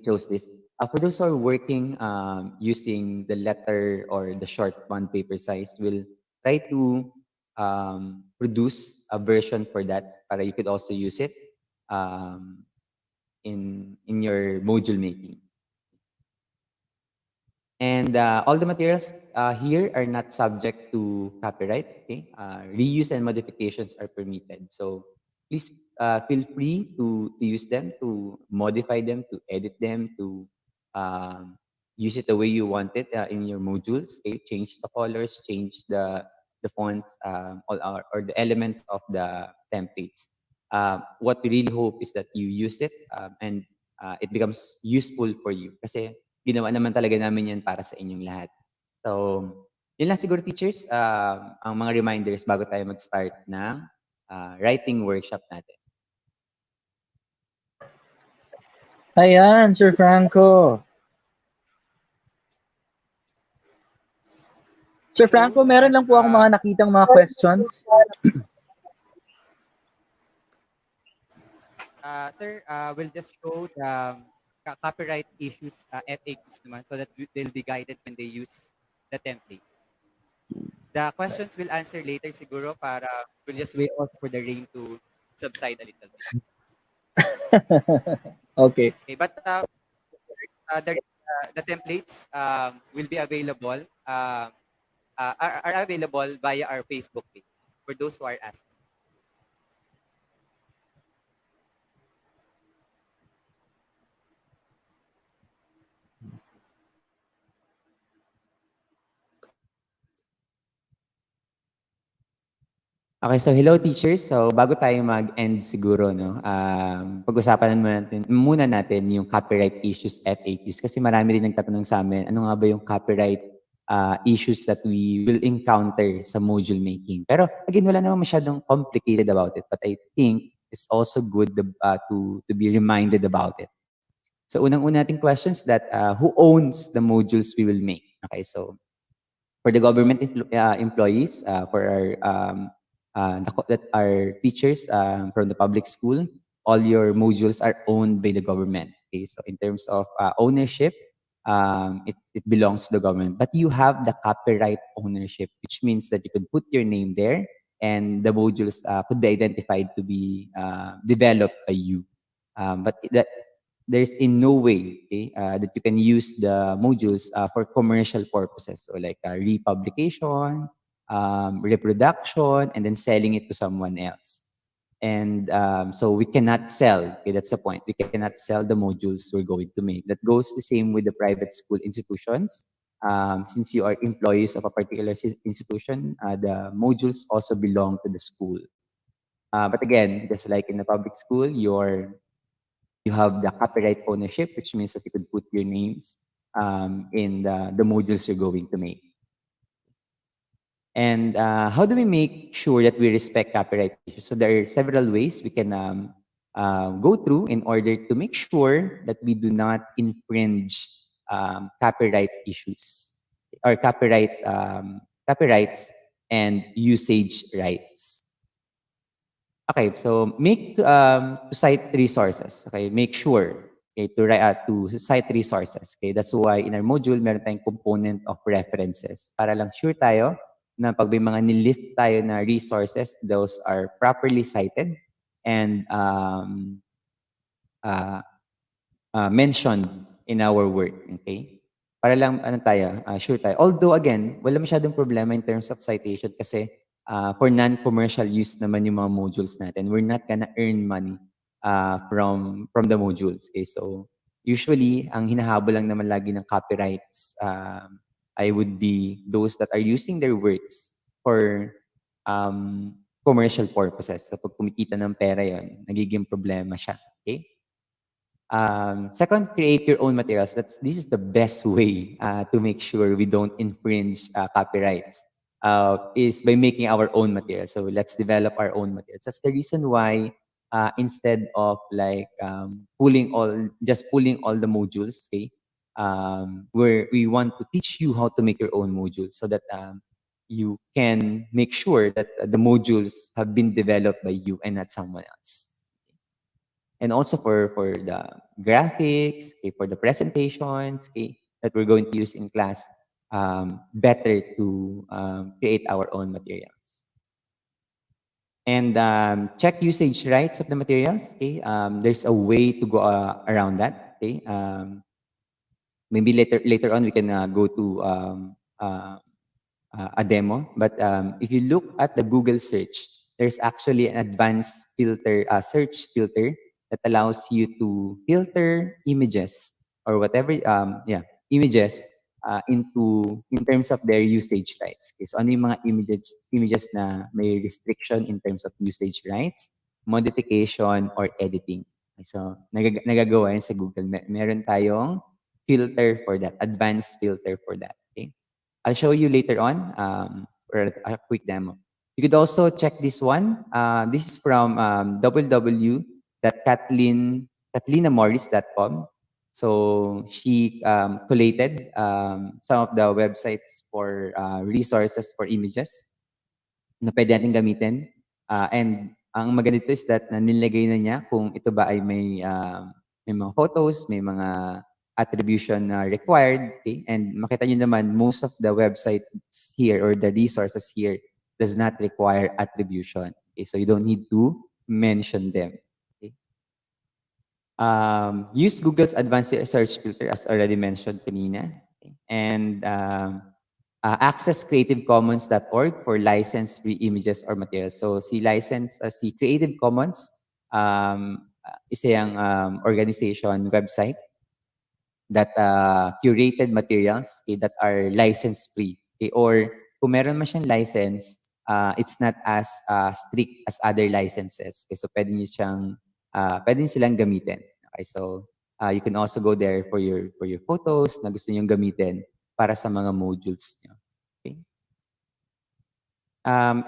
chose this. For those who are working using the letter or the short bond paper size, we'll try to produce a version for that para you could also use it in your module making. And all the materials here are not subject to copyright. Okay, reuse and modifications are permitted. So please feel free to use them, to modify them, to edit them, to use it the way you want it in your modules. Okay, change the colors, change the
the fonts, all our, or the elements of the templates. What we really hope is that you use it, and it becomes useful for you. Kasi ginawa naman talaga namin yan para sa inyong lahat. So, yun lang siguro teachers, ang mga reminders bago tayo mag-start ng writing workshop natin.
Ayan, Sir Franco. Sir Franco, meron lang po akong mga nakitang mga questions.
Sir, we'll just show the copyright issues, FAQs naman, so that they'll be guided when they use the templates. The questions we'll answer later siguro para we'll just wait also for the rain to subside a little bit.
Okay.
Okay, but the templates will be available, are available via our Facebook page for those who are asking.
Okay, so hello teachers. So bago tayo mag-end siguro, no, pag-usapan muna natin yung copyright issues FAQs kasi marami rin nagtatanong sa amin, ano nga ba yung copyright issues that we will encounter sa module making. Pero again, wala naman masyadong complicated about it, but I think it's also good to be reminded about it. So unang-una nating questions that who owns the modules we will make? Okay, so for the government employees, for that are teachers from the public school, all your modules are owned by the government. Okay, so in terms of ownership, it belongs to the government, but you have the copyright ownership, which means that you can put your name there, and the modules could be identified to be developed by you. But that there's in no way, okay, that you can use the modules for commercial purposes, so like republication, reproduction, and then selling it to someone else. And so we cannot sell. Okay, that's the point. We cannot sell the modules we're going to make. That goes the same with the private school institutions. Since you are employees of a particular institution, the modules also belong to the school. But again, just like in the public school, you have the copyright ownership, which means that you could put your names in the modules you're going to make. And how do we make sure that we respect copyright issues? So there are several ways we can go through in order to make sure that we do not infringe copyright issues or copyrights and usage rights. Okay, so to cite resources. Okay, make sure to cite resources. Okay, that's why in our module meron tayong component of references para lang sure tayo na pag may mga nilift tayo na resources, those are properly cited and mentioned in our work. Okay? Para lang sure tayo. Although again, wala masyadong problema in terms of citation kasi for non-commercial use naman yung mga modules natin. We're not gonna earn money from the modules. Okay? So usually, ang hinahabol lang naman lagi ng copyrights I would be those that are using their works for commercial purposes. So pag kumikita ng pera yon, nagiging problema siya. Okay? Second, create your own materials. This is the best way to make sure we don't infringe copyrights. Is by making our own materials. So let's develop our own materials. That's the reason why instead of like pulling all the modules, okay, where we want to teach you how to make your own modules so that you can make sure that the modules have been developed by you and not someone else. And also for the graphics, okay, for the presentations, okay, that we're going to use in class, better to create our own materials. And check usage rights of the materials. Okay, there's a way to go around that. Okay, maybe later on we can go to a demo. But if you look at the Google search, there's actually an advanced filter, search filter that allows you to filter images or whatever, images in terms of their usage rights. Okay, so ano yung mga images na may restriction in terms of usage rights, modification, or editing. Okay, so nagagawa yan sa Google. Meron tayong filter for that, advanced filter for that. Okay? I'll show you later on for a quick demo. You could also check this one. This is from www.cathleenamorris.com. So she collated some of the websites for resources for images na pwede natin gamitin. And ang maganda dito is that nilagay na niya kung ito ba ay may mga photos, may mga attribution na required. Okay? And makita niyo naman, most of the websites here or the resources here does not require attribution. Okay? So you don't need to mention them. Okay? Use Google's advanced search filter as already mentioned kanina. Okay? And access creativecommons.org for licensed free images or materials. So si Creative Commons, isa yung organization website that curated materials that are license free. Okay? Or kung meron man siyang license, it's not as strict as other licenses. Okay? So pwede niyo silang gamitin. Okay? So you can also go there for your photos na gusto niyo gamitin para sa mga modules niyo. Okay?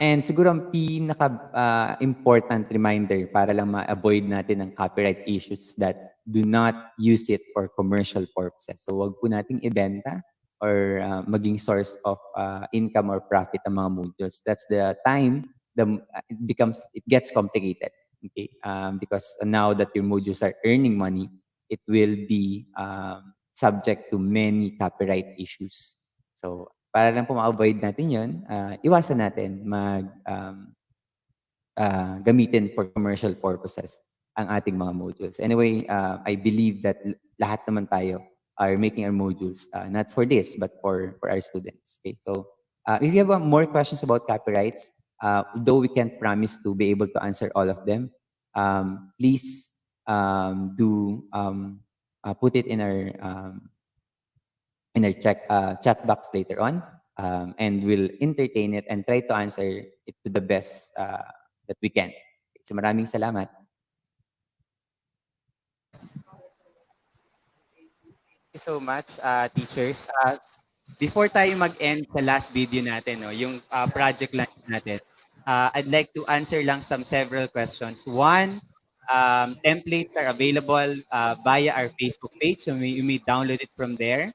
And siguro ang pinaka-important reminder para lang ma-avoid natin ang copyright issues that do not use it for commercial purposes. So wag po nating ibenta or maging source of income or profit ang mga modules. That's the time it gets complicated. Okay? Because now that your modules are earning money, it will be subject to many copyright issues. So para lang po ma-avoid natin yun, iwasan natin gamitin for commercial purposes ang ating mga modules. Anyway, I believe that lahat naman tayo are making our modules not for this, but for our students. Okay? So if you have more questions about copyrights, though we can't promise to be able to answer all of them, please do put it in our chat box later on, and we'll entertain it and try to answer it to the best that we can. So maraming salamat.
Thank you so much, teachers. Before tayo mag-end sa last video natin, no, yung project launch natin, I'd like to answer lang several questions. One, templates are available via our Facebook page, so you may download it from there.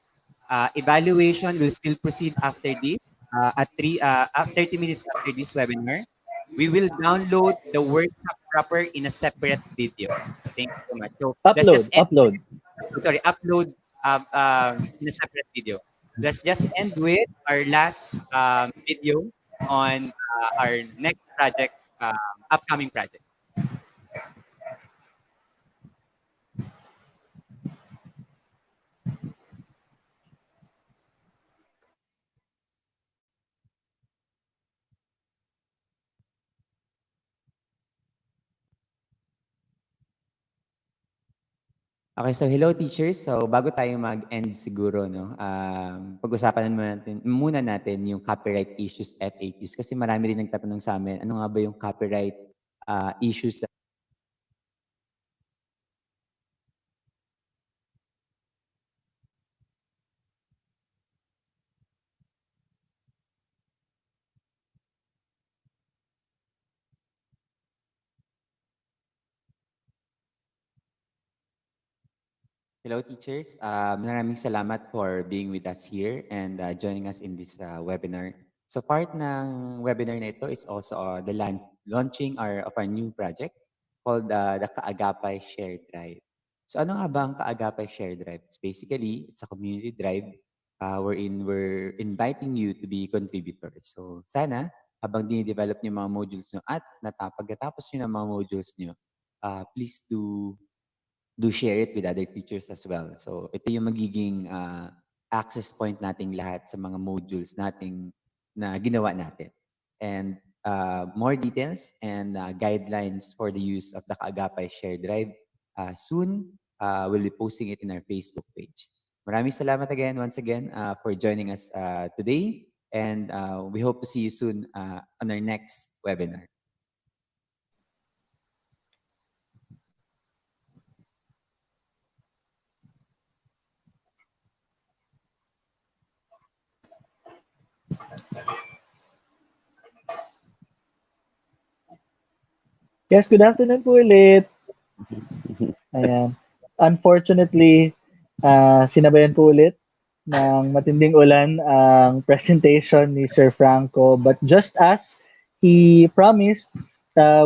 Evaluation will still proceed after this, at 30 minutes after this webinar. We will download the workshop proper in a separate video. So thank you so much. So let's just
Upload.
upload in a separate video. Let's just end with our last video on our next project, upcoming project.
Okay, so hello teachers. So bago tayo mag-end siguro, no, pag-usapan muna natin yung copyright issues FAQs kasi marami rin nagtatanong sa amin, ano nga ba yung copyright issues. Hello teachers, maraming salamat for being with us here and joining us in this webinar. So part ng webinar na ito is also the launching of our new project called the Kaagapay Shared Drive. So ano nga ba ang Kaagapay Shared Drive? Basically, it's a community drive wherein we're inviting you to be contributors. So sana, habang dinidevelop niyo mga modules nyo at pagkatapos nyo ng mga modules nyo, please do share it with other teachers as well. So ito yung magiging access point nating lahat sa mga modules nating na ginawa natin. And more details and guidelines for the use of the Kaagapay Share Drive soon we'll be posting it in our Facebook page. Maraming salamat again, once again, for joining us today. And we hope to see you soon on our next webinar.
Yes, good afternoon po ulit. Ayan. Unfortunately, sinabayan po ulit ng matinding ulan ang presentation ni Sir Franco. But just as he promised,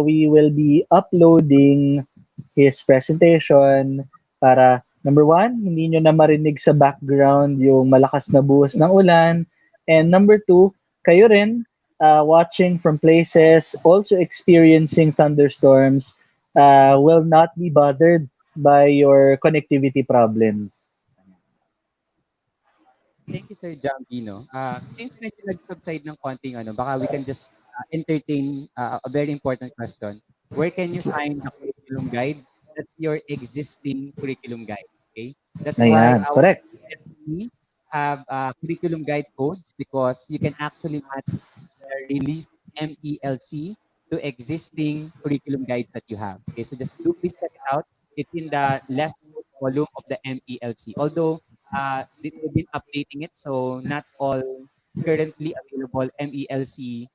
we will be uploading his presentation para number one, hindi nyo na marinig sa background yung malakas na buhos ng ulan. And number two, kayo rin watching from places also experiencing thunderstorms will not be bothered by your connectivity problems.
Thank you, Sir Jambi, no? Since medyo nag-subside ng konting baka we can just entertain a very important question. Where can you find the curriculum guide? That's your existing curriculum guide, okay? That's why
Ayan,
our
correct.
we have curriculum guide codes because you can actually match the release MELC to existing curriculum guides that you have. Okay, so just do please check it out. It's in the leftmost column of the MELC. Although they've been updating it, so not all currently available MELC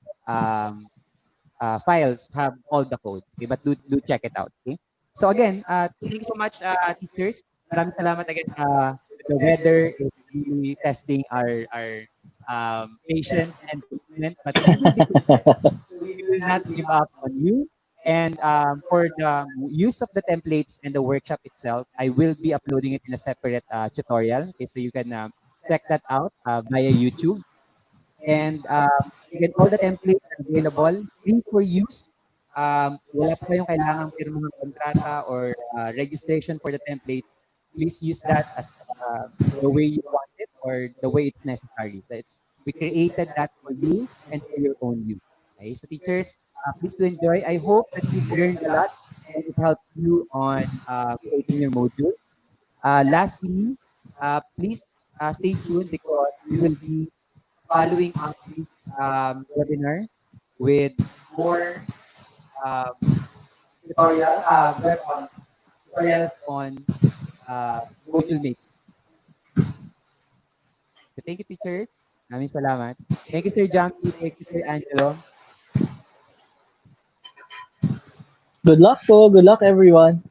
files have all the codes. Okay, but do check it out. Okay. So again,
Thank you so much,
teachers, maraming salamat again. The weather is really testing our patience and commitment, but we will be we will not give up on you. And for the use of the templates and the workshop itself, I will be uploading it in a separate tutorial. Okay, so you can check that out via YouTube. And again, all the templates are available, free for use. Wala pa kayong kailangang pirmahang kontrata or registration for the templates. Please use that as the way you want it or the way it's necessary. So we created that for you and for your own use. Okay, so teachers, please do enjoy. I hope that you've learned a lot and it helps you on creating your modules. Lastly, please stay tuned because we will be following up this webinar with more um, tutorials on module making. So thank you, teachers. Maraming salamat. Thank you, Sir Jampi. Thank you, Sir Angelo.
Good luck po. Good luck, everyone.